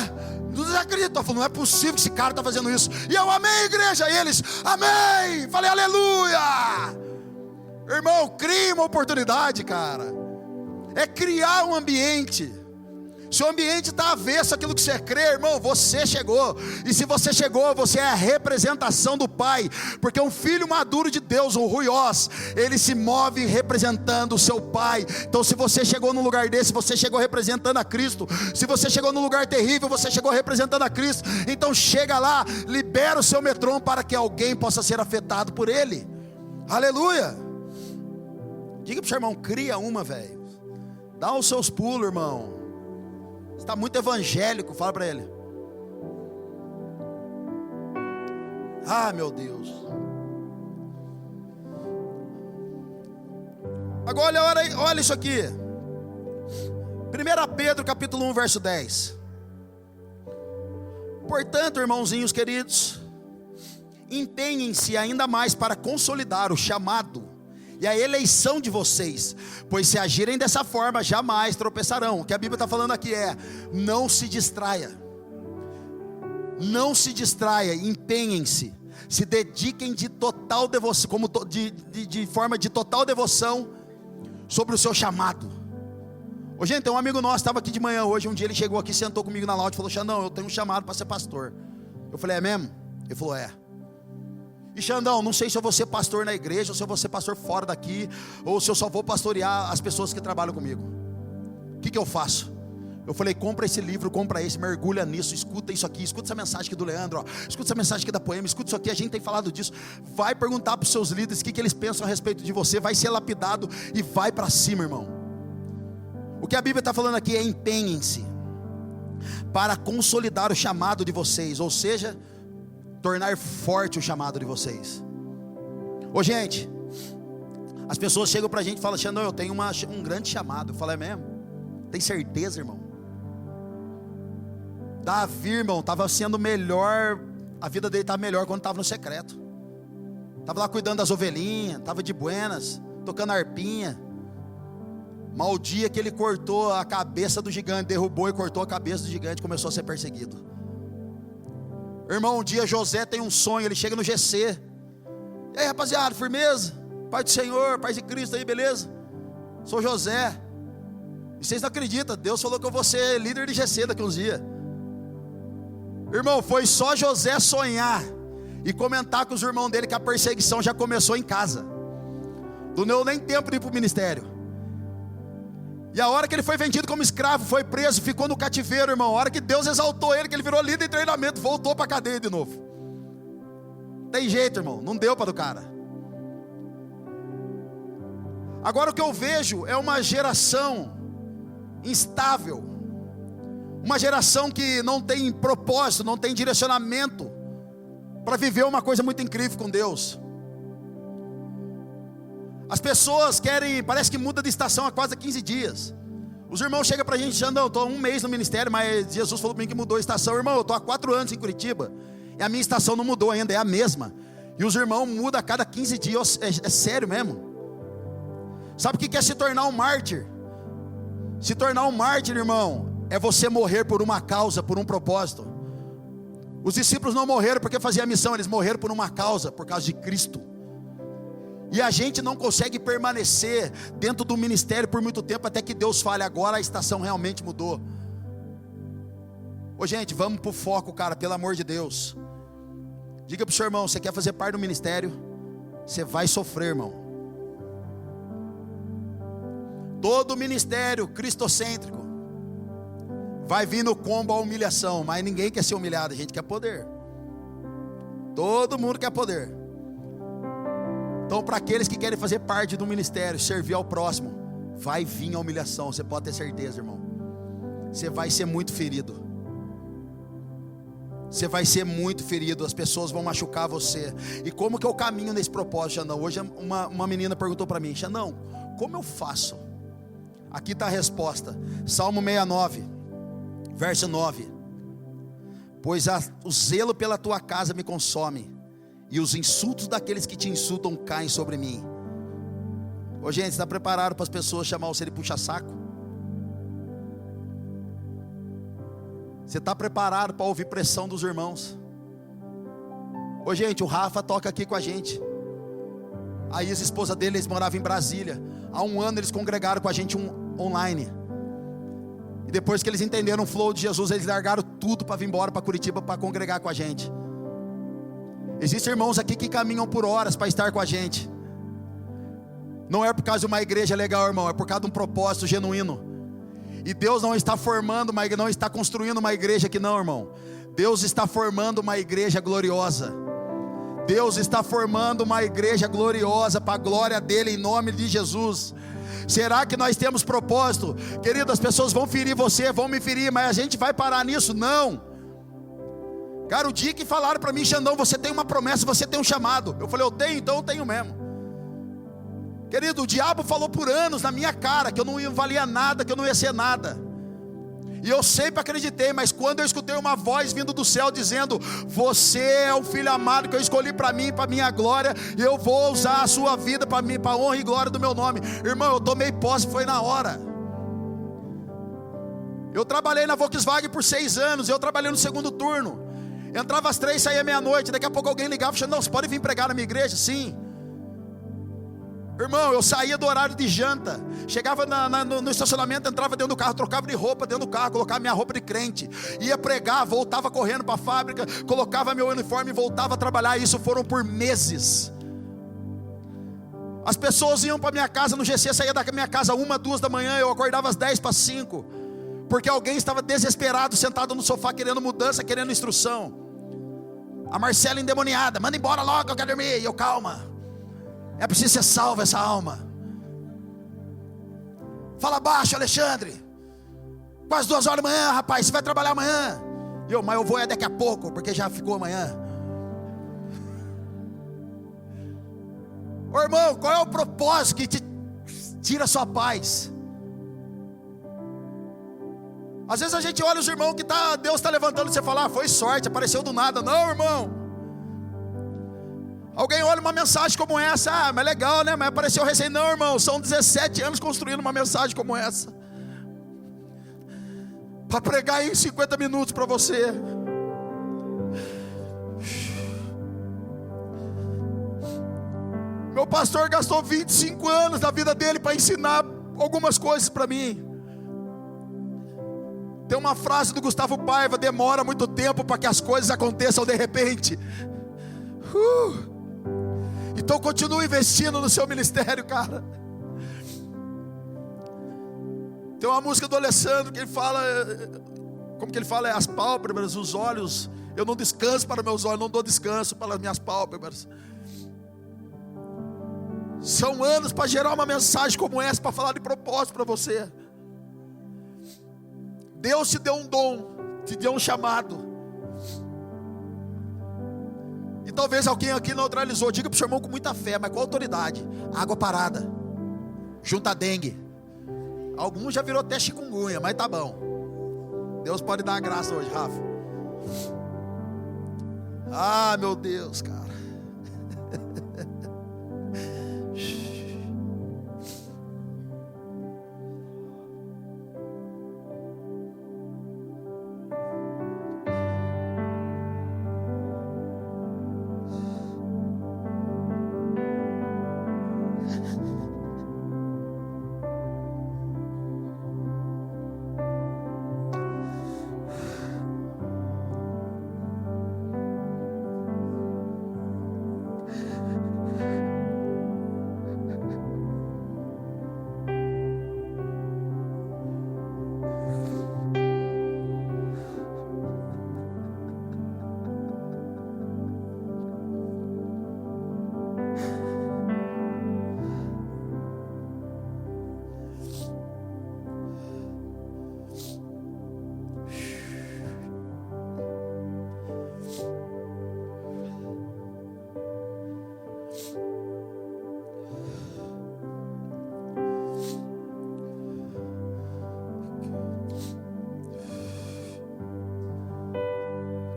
não desacreditou. Falou: não é possível que esse cara está fazendo isso. E eu: amém, igreja. E eles: amém. Falei: aleluia. Irmão, cria uma oportunidade, cara. É criar um ambiente. Se o ambiente está avesso àquilo que você crê, irmão, você chegou. E se você chegou, você é a representação do Pai. Porque um filho maduro de Deus, um ruiós, ele se move representando o seu Pai. Então se você chegou num lugar desse, você chegou representando a Cristo. Se você chegou num lugar terrível, você chegou representando a Cristo. Então chega lá, libera o seu metrô para que alguém possa ser afetado por ele. Aleluia. Diga para o seu irmão: cria uma, velho. Dá os seus pulos, irmão. Está muito evangélico, fala para ele. Ah, meu Deus. Agora olha isso aqui. 1 Pedro capítulo 1, verso 10. Portanto, irmãozinhos queridos, empenhem-se ainda mais para consolidar o chamado e a eleição de vocês, pois se agirem dessa forma, jamais tropeçarão. O que a Bíblia está falando aqui é: não se distraia, não se distraia, empenhem-se, se dediquem de total devoção, de forma de total devoção sobre o seu chamado. Ô, gente, tem um amigo nosso, estava aqui de manhã hoje, um dia ele chegou aqui, sentou comigo na lounge e falou: Xandão, eu tenho um chamado para ser pastor. Eu falei: é mesmo? Ele falou: é. E Xandão, não sei se eu vou ser pastor na igreja, ou se eu vou ser pastor fora daqui, ou se eu só vou pastorear as pessoas que trabalham comigo. O que eu faço? Eu falei: compra esse livro, compra esse, mergulha nisso, escuta isso aqui, escuta essa mensagem aqui do Leandro, ó, escuta essa mensagem aqui da Poema, escuta isso aqui, a gente tem falado disso. Vai perguntar para os seus líderes o que eles pensam a respeito de você, vai ser lapidado e vai para cima, irmão. O que a Bíblia está falando aqui é: empenhem-se para consolidar o chamado de vocês, ou seja, tornar forte o chamado de vocês. Ô, gente, as pessoas chegam para a gente e falam: Xandão, eu tenho um grande chamado. Eu falo: é mesmo? Tem certeza, irmão? Davi, irmão, estava sendo melhor, a vida dele estava melhor quando estava no secreto. Estava lá cuidando das ovelhinhas, estava de buenas, tocando harpinha. Mas o dia que ele cortou a cabeça do gigante, derrubou e cortou a cabeça do gigante, começou a ser perseguido. Irmão, um dia José tem um sonho, ele chega no GC. E aí, rapaziada, firmeza? Pai do Senhor, Pai de Cristo aí, beleza? Sou José. E vocês não acreditam, Deus falou que eu vou ser líder de GC daqui uns dias. Irmão, foi só José sonhar e comentar com os irmãos dele que a perseguição já começou em casa. Não deu nem tempo de ir para o ministério. E a hora que ele foi vendido como escravo, foi preso, ficou no cativeiro, irmão. A hora que Deus exaltou ele, que ele virou líder de treinamento, voltou para a cadeia de novo. Tem jeito, irmão, não deu para do cara. Agora o que eu vejo é uma geração instável, uma geração que não tem propósito, não tem direcionamento para viver uma coisa muito incrível com Deus. As pessoas querem, parece que muda de estação a quase 15 dias. Os irmãos chegam para a gente: Xandão, eu estou há um mês no ministério, mas Jesus falou para mim que mudou a estação. Irmão, eu estou há 4 anos em Curitiba e a minha estação não mudou ainda, é a mesma. E os irmãos mudam a cada 15 dias, é sério mesmo. Sabe o que é se tornar um mártir? Se tornar um mártir, irmão, é você morrer por uma causa, por um propósito. Os discípulos não morreram porque faziam a missão, eles morreram por uma causa, por causa de Cristo. E a gente não consegue permanecer dentro do ministério por muito tempo, até que Deus fale: agora a estação realmente mudou. Ô, gente, vamos pro foco, cara, pelo amor de Deus. Diga pro seu irmão: você quer fazer parte do ministério? Você vai sofrer, irmão. Todo ministério cristocêntrico vai vir no combo a humilhação, mas ninguém quer ser humilhado, a gente quer poder. Todo mundo quer poder. Então, para aqueles que querem fazer parte do ministério, servir ao próximo, vai vir a humilhação, você pode ter certeza, irmão. Você vai ser muito ferido. Você vai ser muito ferido, as pessoas vão machucar você. E como que eu caminho nesse propósito, Xandão? Hoje uma menina perguntou para mim: Xandão, como eu faço? Aqui está a resposta, Salmo 69, verso 9. Pois o zelo pela tua casa me consome, e os insultos daqueles que te insultam caem sobre mim. Ô, gente, está preparado para as pessoas chamar você de puxa-saco? Você está preparado para ouvir pressão dos irmãos? Ô, gente, o Rafa toca aqui com a gente. A Isa, esposa dele, eles moravam em Brasília. Há 1 ano eles congregaram com a gente online. E depois que eles entenderam o flow de Jesus, eles largaram tudo para vir embora para Curitiba para congregar com a gente. Existem irmãos aqui que caminham por horas para estar com a gente. Não é por causa de uma igreja legal, irmão, é por causa de um propósito genuíno. E Deus não está formando não está construindo uma igreja aqui não, irmão. Deus está formando uma igreja gloriosa. Deus está formando uma igreja gloriosa para a glória dele, em nome de Jesus. Será que nós temos propósito? Querido, as pessoas vão ferir você, vão me ferir, mas a gente vai parar nisso? Não. Cara, o dia que falaram para mim: Xandão, você tem uma promessa, você tem um chamado. Eu falei: eu tenho, então eu tenho mesmo. Querido, o diabo falou por anos na minha cara que eu não valia nada, que eu não ia ser nada. E eu sempre acreditei, mas quando eu escutei uma voz vindo do céu dizendo: você é o filho amado que eu escolhi para mim, para minha glória, e eu vou usar a sua vida para mim, para a honra e glória do meu nome. Irmão, eu tomei posse, foi na hora. Eu trabalhei na Volkswagen por 6 anos, eu trabalhei no segundo turno. Entrava às 3, saía meia-noite, daqui a pouco alguém ligava e falava: não, você pode vir pregar na minha igreja? Sim. Irmão, eu saía do horário de janta, chegava no estacionamento, entrava dentro do carro, trocava de roupa dentro do carro, colocava minha roupa de crente, ia pregar, voltava correndo para a fábrica, colocava meu uniforme e voltava a trabalhar. Isso foram por meses. As pessoas iam para minha casa no GC, saía da minha casa 1, 2 da manhã, eu acordava às 10 para 5, porque alguém estava desesperado, sentado no sofá, querendo mudança, querendo instrução. A Marcela endemoniada: manda embora logo, eu quero dormir. E eu: calma, é preciso ser salva essa alma. Fala baixo, Alexandre, quase 2 horas da manhã, rapaz, você vai trabalhar amanhã? E eu: mas eu vou daqui a pouco, porque já ficou amanhã. Ô irmão, qual é o propósito que te tira a sua paz? Às vezes a gente olha os irmãos que Deus está levantando, e você fala: foi sorte, apareceu do nada. Não, irmão. Alguém olha uma mensagem como essa: mas legal, né? Mas apareceu recém. Não, irmão, são 17 anos construindo uma mensagem como essa, para pregar em 50 minutos para você. Meu pastor gastou 25 anos da vida dele para ensinar algumas coisas para mim. Tem uma frase do Gustavo Paiva: demora muito tempo para que as coisas aconteçam de repente. Então continue investindo no seu ministério, cara. Tem uma música do Alessandro que ele fala, como que ele fala? É as pálpebras, os olhos. Eu não descanso para meus olhos, não dou descanso para as minhas pálpebras. São anos para gerar uma mensagem como essa, para falar de propósito para você. Deus te deu um dom, te deu um chamado. E talvez alguém aqui neutralizou. Diga para o seu irmão com muita fé, mas com autoridade: água parada junta dengue. Alguns já virou até chikungunya, mas tá bom. Deus pode dar a graça hoje, Rafa. Ah, meu Deus, cara.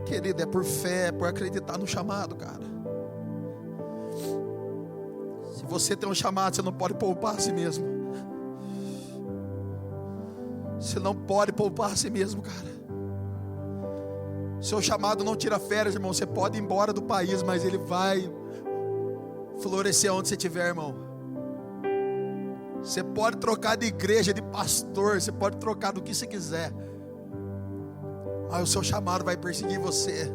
Querido, é por fé, é por acreditar no chamado, cara. Se você tem um chamado, você não pode poupar a si mesmo. Você não pode poupar a si mesmo, cara. Seu chamado não tira férias, irmão. Você pode ir embora do país, mas ele vai florescer onde você estiver, irmão. Você pode trocar de igreja, de pastor, você pode trocar do que você quiser, mas o seu chamado vai perseguir você.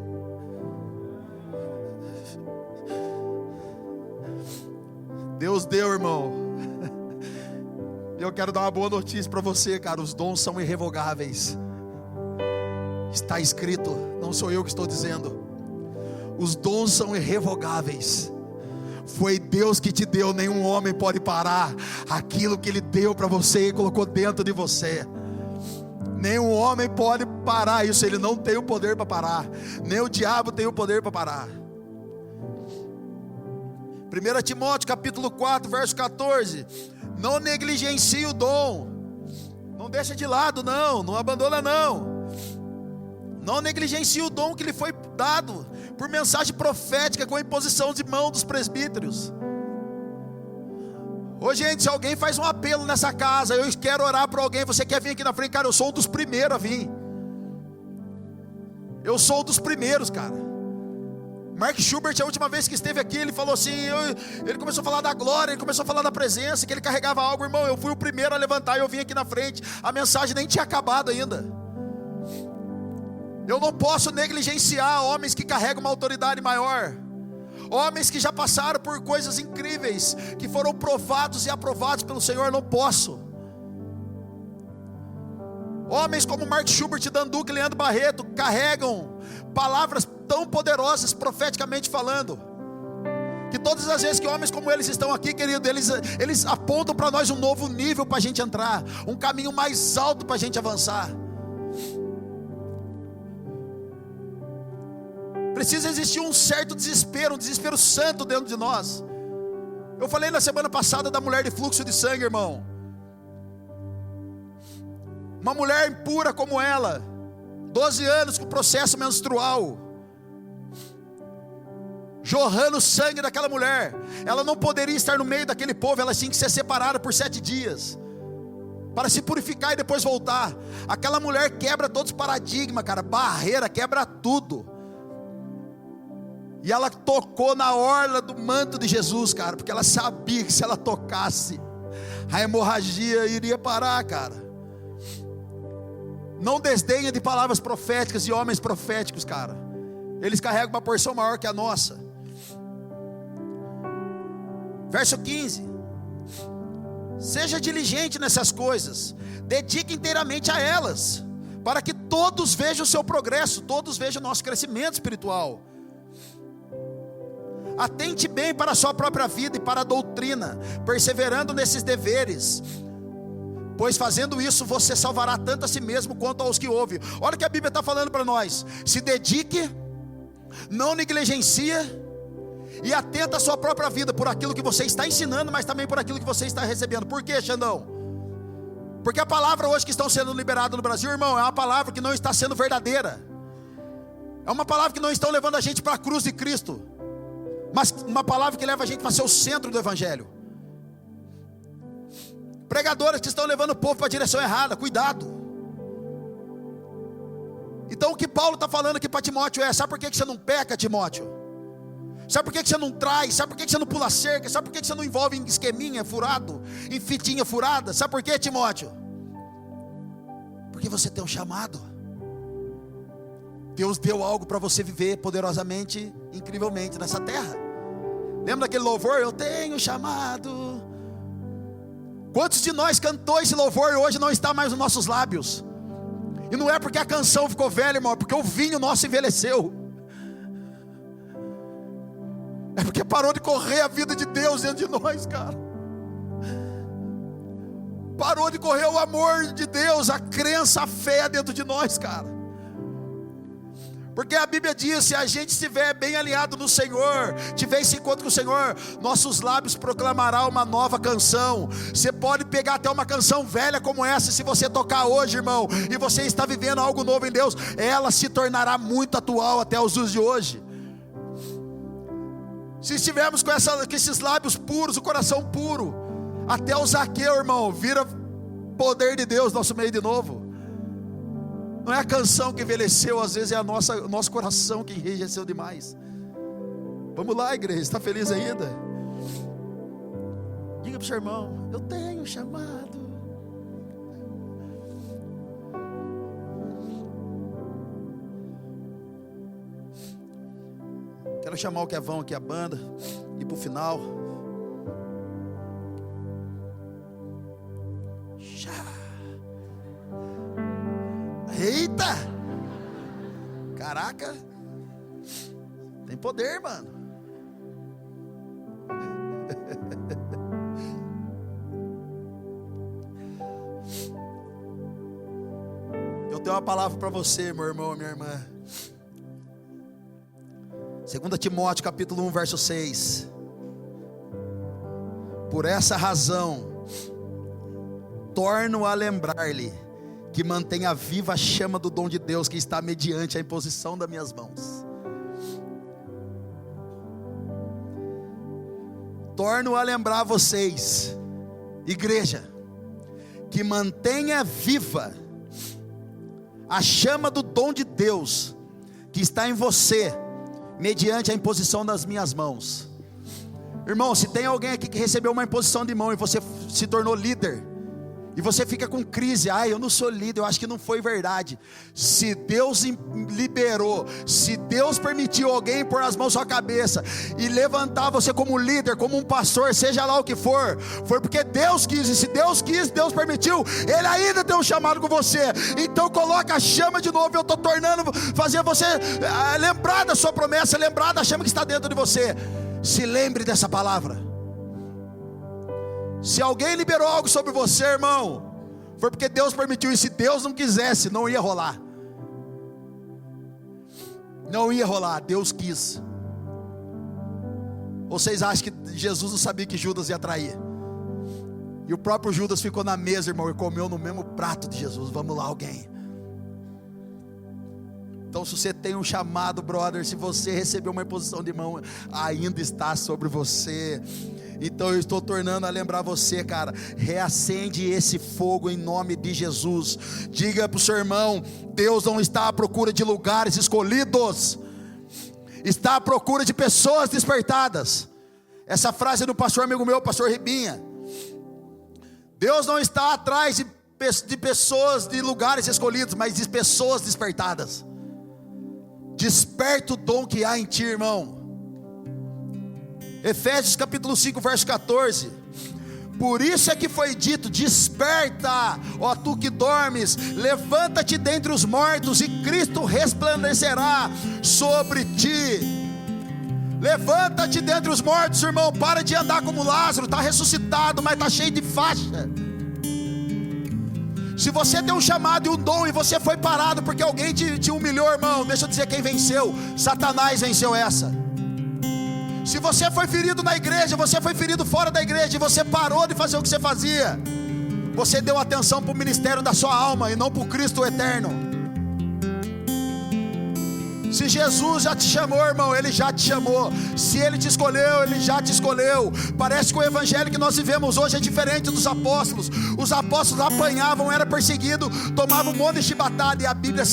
Deus deu, irmão. Eu quero dar uma boa notícia para você, cara. Os dons são irrevogáveis. Está escrito, não sou eu que estou dizendo. Os dons são irrevogáveis. Foi Deus que te deu, nenhum homem pode parar aquilo que Ele deu para você e colocou dentro de você. Nenhum homem pode parar isso, ele não tem o poder para parar. Nem o diabo tem o poder para parar. 1 Timóteo capítulo 4, verso 14. Não negligencie o dom. Não Não deixa de lado, não abandona não. Não negligencie o dom que lhe foi dado por mensagem profética com a imposição de mão dos presbíteros. Ô gente, se alguém faz um apelo nessa casa, eu quero orar para alguém, você quer vir aqui na frente? Cara, eu sou um dos primeiros a vir. Eu sou um dos primeiros, cara. Mark Schubert, a última vez que esteve aqui, ele falou assim, ele começou a falar da glória, ele começou a falar da presença, que ele carregava algo, irmão, eu fui o primeiro a levantar e eu vim aqui na frente, a mensagem nem tinha acabado ainda. Eu não posso negligenciar homens que carregam uma autoridade maior, homens que já passaram por coisas incríveis, que foram provados e aprovados pelo Senhor, não posso. Homens como Mark Schubert, Dan Duque, Leandro Barreto, carregam palavras tão poderosas, profeticamente falando, que todas as vezes que homens como eles estão aqui, querido, eles apontam para nós um novo nível para a gente entrar, um caminho mais alto para a gente avançar. Precisa existir um certo desespero, um desespero santo dentro de nós. Eu falei na semana passada da mulher de fluxo de sangue, irmão. Uma mulher impura como ela, 12 anos com processo menstrual, jorrando sangue daquela mulher. Ela não poderia estar no meio daquele povo, ela tinha que ser separada por 7 dias, para se purificar e depois voltar. Aquela mulher quebra todos os paradigmas, cara, barreira, quebra tudo. E ela tocou na orla do manto de Jesus, cara, porque ela sabia que se ela tocasse, a hemorragia iria parar, cara. Não desdenha de palavras proféticas e homens proféticos, cara. Eles carregam uma porção maior que a nossa. Verso 15: seja diligente nessas coisas, dedique inteiramente a elas, para que todos vejam o seu progresso, todos vejam o nosso crescimento espiritual. Atente bem para a sua própria vida e para a doutrina, perseverando nesses deveres, pois fazendo isso você salvará tanto a si mesmo quanto aos que ouvem. Olha o que a Bíblia está falando para nós: se dedique, não negligencie e atenta a sua própria vida por aquilo que você está ensinando, mas também por aquilo que você está recebendo. Por quê, Xandão? Porque a palavra hoje que estão sendo liberada no Brasil, irmão, é uma palavra que não está sendo verdadeira. É uma palavra que não estão levando a gente para a cruz de Cristo, mas uma palavra que leva a gente para ser o centro do Evangelho. Pregadores que estão levando o povo para a direção errada, cuidado. Então o que Paulo está falando aqui para Timóteo é: sabe por que você não peca, Timóteo? Sabe por que você não traz? Sabe por que você não pula cerca? Sabe por que você não envolve em esqueminha furado, em fitinha furada? Sabe por que, Timóteo? Porque você tem um chamado. Deus deu algo para você viver poderosamente, incrivelmente nessa terra. Lembra daquele louvor? Eu tenho chamado. Quantos de nós cantou esse louvor e hoje não está mais nos nossos lábios? E não é porque a canção ficou velha, irmão, é porque o vinho nosso envelheceu. É porque parou de correr a vida de Deus dentro de nós, cara. Parou de correr o amor de Deus, a crença, a fé dentro de nós, cara. Porque a Bíblia diz: se a gente estiver bem alinhado no Senhor, tiver esse encontro com o Senhor, nossos lábios proclamarão uma nova canção. Você pode pegar até uma canção velha como essa, se você tocar hoje, irmão, e você está vivendo algo novo em Deus, ela se tornará muito atual até os dias de hoje. Se estivermos com esses lábios puros, o coração puro, até o Zaqueu, irmão, vira poder de Deus no nosso meio de novo. Não é a canção que envelheceu, às vezes é o nosso coração que enrijeceu demais. Vamos lá, igreja, está feliz ainda? Diga para o seu irmão: eu tenho chamado. Quero chamar o Kevão aqui, a banda, e para o final. Eita! Caraca! Tem poder, mano. Eu tenho uma palavra para você, meu irmão e minha irmã. 2 Timóteo capítulo 1, verso 6. Por essa razão, torno a lembrar-lhe que mantenha viva a chama do dom de Deus que está mediante a imposição das minhas mãos. Torno a lembrar vocês, igreja, que mantenha viva a chama do dom de Deus que está em você, mediante a imposição das minhas mãos. Irmão, se tem alguém aqui que recebeu uma imposição de mão e você se tornou líder, e você fica com crise, eu não sou líder, eu acho que não foi verdade. Se Deus liberou, se Deus permitiu alguém pôr as mãos na sua cabeça e levantar você como líder, como um pastor, seja lá o que for, foi porque Deus quis. E se Deus quis, Deus permitiu, Ele ainda tem um chamado com você. Então coloca a chama de novo. Eu estou tornando, fazer você lembrar da sua promessa, lembrar da chama que está dentro de você. Se lembre dessa palavra. Se alguém liberou algo sobre você, irmão, foi porque Deus permitiu. E se Deus não quisesse, não ia rolar. Não ia rolar, Deus quis. Ou vocês acham que Jesus não sabia que Judas ia trair? E o próprio Judas ficou na mesa, irmão, e comeu no mesmo prato de Jesus. Vamos lá, alguém. Então, se você tem um chamado, brother, se você recebeu uma imposição de mão, ainda está sobre você. Então eu estou tornando a lembrar você, cara, reacende esse fogo em nome de Jesus. Diga para o seu irmão: Deus não está à procura de lugares escolhidos, está à procura de pessoas despertadas. Essa frase é do pastor amigo meu, pastor Ribinha. Deus não está atrás de pessoas, de lugares escolhidos, mas de pessoas despertadas. Desperta o dom que há em ti, irmão. Efésios capítulo 5, verso 14. Por isso é que foi dito: desperta, ó tu que dormes, levanta-te dentre os mortos, e Cristo resplandecerá sobre ti. Levanta-te dentre os mortos, irmão. Para de andar como Lázaro, está ressuscitado, mas está cheio de faixa. Se você tem um chamado e um dom e você foi parado porque alguém te humilhou, irmão, deixa eu dizer quem venceu. Satanás venceu essa. Se você foi ferido na igreja, você foi ferido fora da igreja, e você parou de fazer o que você fazia, você deu atenção para o ministério da sua alma e não para o Cristo eterno. Se Jesus já te chamou, irmão, Ele já te chamou. Se Ele te escolheu, Ele já te escolheu. Parece que o evangelho que nós vivemos hoje é diferente dos apóstolos. Os apóstolos apanhavam, eram perseguidos, tomavam um monte de chibatada, e a Bíblia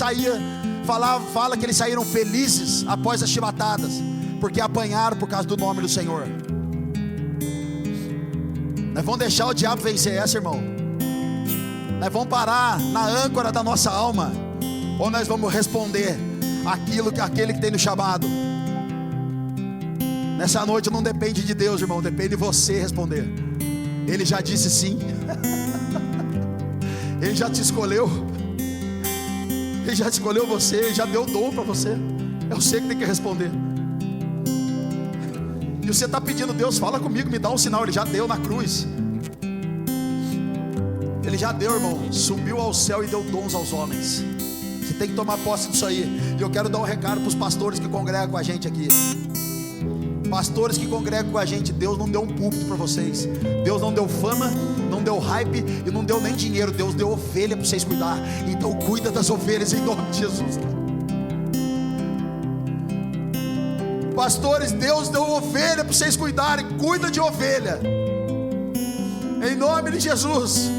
fala que eles saíram felizes após as chibatadas, porque apanharam por causa do nome do Senhor. Nós vamos deixar o diabo vencer essa, irmão? Nós vamos parar na âncora da nossa alma, ou nós vamos responder aquele que tem no chamado? Nessa noite não depende de Deus, irmão, depende de você responder. Ele já disse sim. Ele já te escolheu. Ele já escolheu você, Ele já deu o dom para você. É você que tem que responder. E você está pedindo: Deus, fala comigo, me dá um sinal. Ele já deu na cruz. Ele já deu, irmão. Subiu ao céu e deu dons aos homens. Você tem que tomar posse disso aí. E eu quero dar um recado para os pastores que congregam com a gente aqui. Pastores que congregam com a gente, Deus não deu um púlpito para vocês. Deus não deu fama, não deu hype e não deu nem dinheiro. Deus deu ovelha para vocês cuidar. Então cuida das ovelhas em nome de Jesus. Pastores, Deus deu ovelha para vocês cuidarem. Cuida de ovelha em nome de Jesus.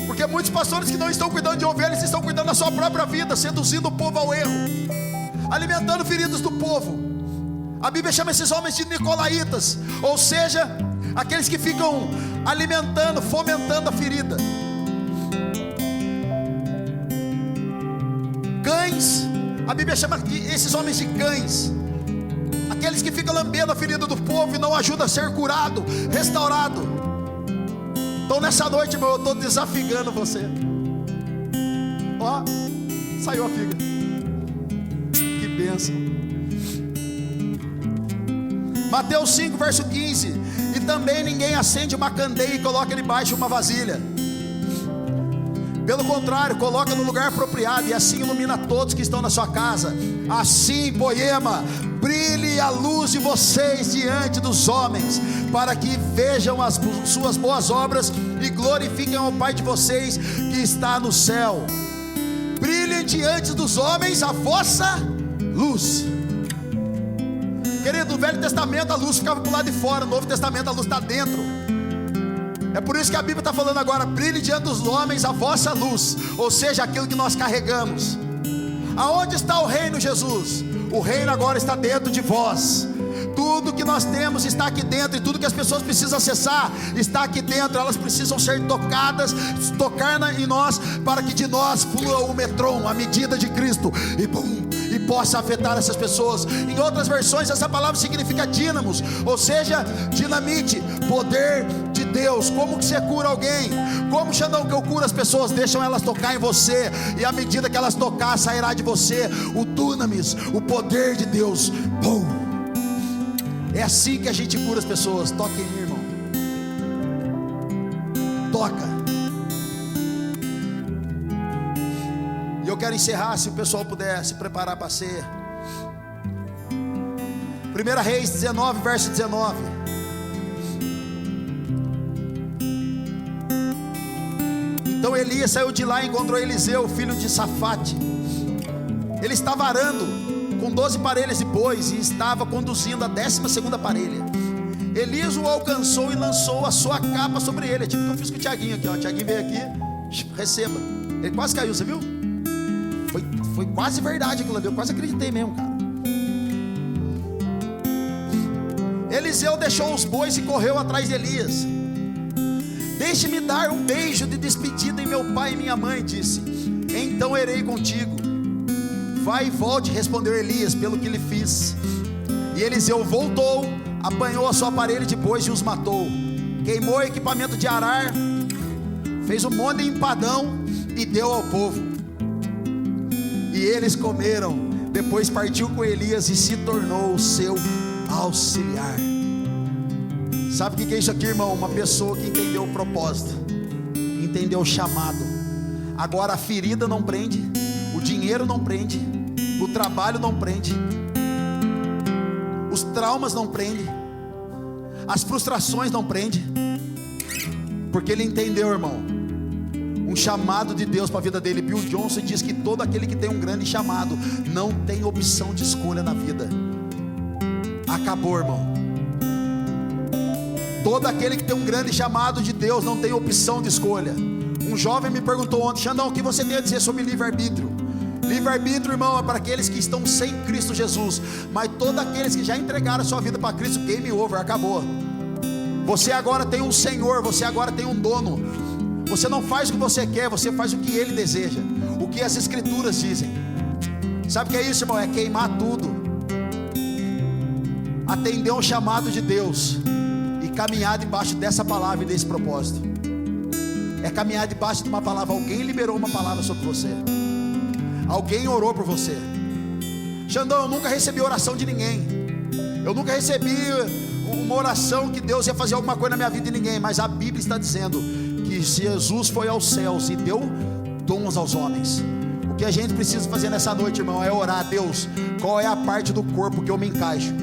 Porque muitos pastores que não estão cuidando de ovelhas, estão cuidando da sua própria vida, seduzindo o povo ao erro, alimentando feridas do povo. A Bíblia chama esses homens de nicolaítas, ou seja, aqueles que ficam alimentando, fomentando a ferida. Cães, a Bíblia chama esses homens de cães, aqueles que ficam lambendo a ferida do povo e não ajudam a ser curado, restaurado. Então nessa noite, irmão, eu estou desafiando você. Ó, saiu a figa. Que bênção. Mateus 5, verso 15. E também ninguém acende uma candeia e coloca debaixo de uma vasilha. Pelo contrário, coloca no lugar apropriado, e assim ilumina todos que estão na sua casa. Assim, Poema, brilhe a luz de vocês diante dos homens, para que vejam as suas boas obras e glorifiquem ao Pai de vocês que está no céu. Brilhem diante dos homens a vossa luz. Querido, no Velho Testamento a luz ficava para o lado de fora, no Novo Testamento a luz está dentro. É por isso que a Bíblia está falando agora: brilhe diante dos homens a vossa luz, ou seja, aquilo que nós carregamos. Aonde está o reino, Jesus? O reino agora está dentro de vós. Tudo que nós temos está aqui dentro, e tudo que as pessoas precisam acessar está aqui dentro. Elas precisam ser tocadas, tocar em nós, para que de nós flua o metron, a medida de Cristo, e possa afetar essas pessoas. Em outras versões essa palavra significa dínamos, ou seja, dinamite, poder de Deus. Como que você cura alguém? Como, Xandão, que eu curo as pessoas? Deixam elas tocar em você, e à medida que elas tocar, sairá de você o dunamis, o poder de Deus. É assim que a gente cura as pessoas. Toca em mim, irmão. Toca. E eu quero encerrar, se o pessoal puder se preparar para a ceia. 1 Reis 19, verso 19. Então Elias saiu de lá e encontrou Eliseu, filho de Safate. Ele estava arando com 12 parelhas de bois e estava conduzindo a 12ª parelha. Elias o alcançou e lançou a sua capa sobre ele. É tipo o que eu fiz com o Tiaguinho aqui, ó. O Tiaguinho veio aqui, receba. Ele quase caiu, você viu? Foi quase verdade aquilo ali, eu quase acreditei mesmo, cara. Eliseu deixou os bois e correu atrás de Elias. Deixe-me dar um beijo de despedida em meu pai e minha mãe, disse. Então irei contigo. Vai e volte, respondeu Elias, pelo que lhe fiz. E Eliseu voltou, apanhou a sua parelha de bois e os matou. Queimou o equipamento de arar, fez um monte de empadão e deu ao povo. E eles comeram. Depois partiu com Elias e se tornou o seu auxiliar. Sabe o que é isso aqui, irmão? Uma pessoa que entendeu o propósito, entendeu o chamado. Agora a ferida não prende, o dinheiro não prende, o trabalho não prende, os traumas não prendem, as frustrações não prendem, porque ele entendeu, irmão, um chamado de Deus para a vida dele. Bill Johnson diz que todo aquele que tem um grande chamado não tem opção de escolha na vida. Acabou, irmão. Todo aquele que tem um grande chamado de Deus não tem opção de escolha. Um jovem me perguntou ontem: Xandão, o que você tem a dizer sobre livre-arbítrio? Livre-arbítrio, irmão, é para aqueles que estão sem Cristo Jesus. Mas todos aqueles que já entregaram a sua vida para Cristo, game over, acabou. Você agora tem um Senhor, você agora tem um dono. Você não faz o que você quer, você faz o que Ele deseja, o que as Escrituras dizem. Sabe o que é isso, irmão? É queimar tudo, atender um chamado de Deus e caminhar debaixo dessa palavra e desse propósito. É caminhar debaixo de uma palavra. Alguém liberou uma palavra sobre você, alguém orou por você. Xandão, eu nunca recebi oração de ninguém, eu nunca recebi uma oração que Deus ia fazer alguma coisa na minha vida de ninguém. Mas a Bíblia está dizendo que Jesus foi aos céus e deu dons aos homens. O que a gente precisa fazer nessa noite, irmão, é orar: Deus, qual é a parte do corpo que eu me encaixo?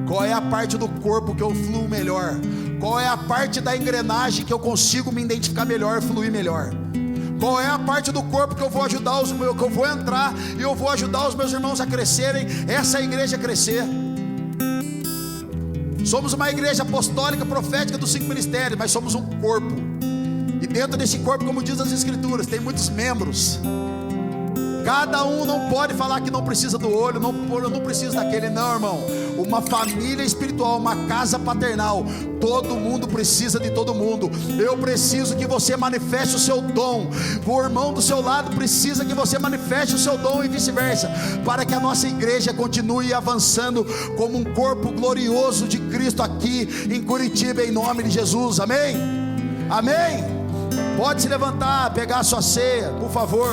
Qual é a parte do corpo que eu fluo melhor? Qual é a parte da engrenagem que eu consigo me identificar melhor e fluir melhor? Qual é a parte do corpo que eu vou ajudar que eu vou entrar e eu vou ajudar os meus irmãos a crescerem, essa igreja a crescer? Somos uma igreja apostólica, profética dos 5 ministérios, mas somos um corpo. E dentro desse corpo, como diz as Escrituras, tem muitos membros. Cada um não pode falar que não precisa do olho, não precisa daquele. Não, irmão. Uma família espiritual, uma casa paternal, todo mundo precisa de todo mundo. Eu preciso que você manifeste o seu dom, o irmão do seu lado precisa que você manifeste o seu dom, e vice-versa, para que a nossa igreja continue avançando como um corpo glorioso de Cristo aqui em Curitiba, em nome de Jesus. Amém? Amém? Pode se levantar, pegar a sua ceia, por favor.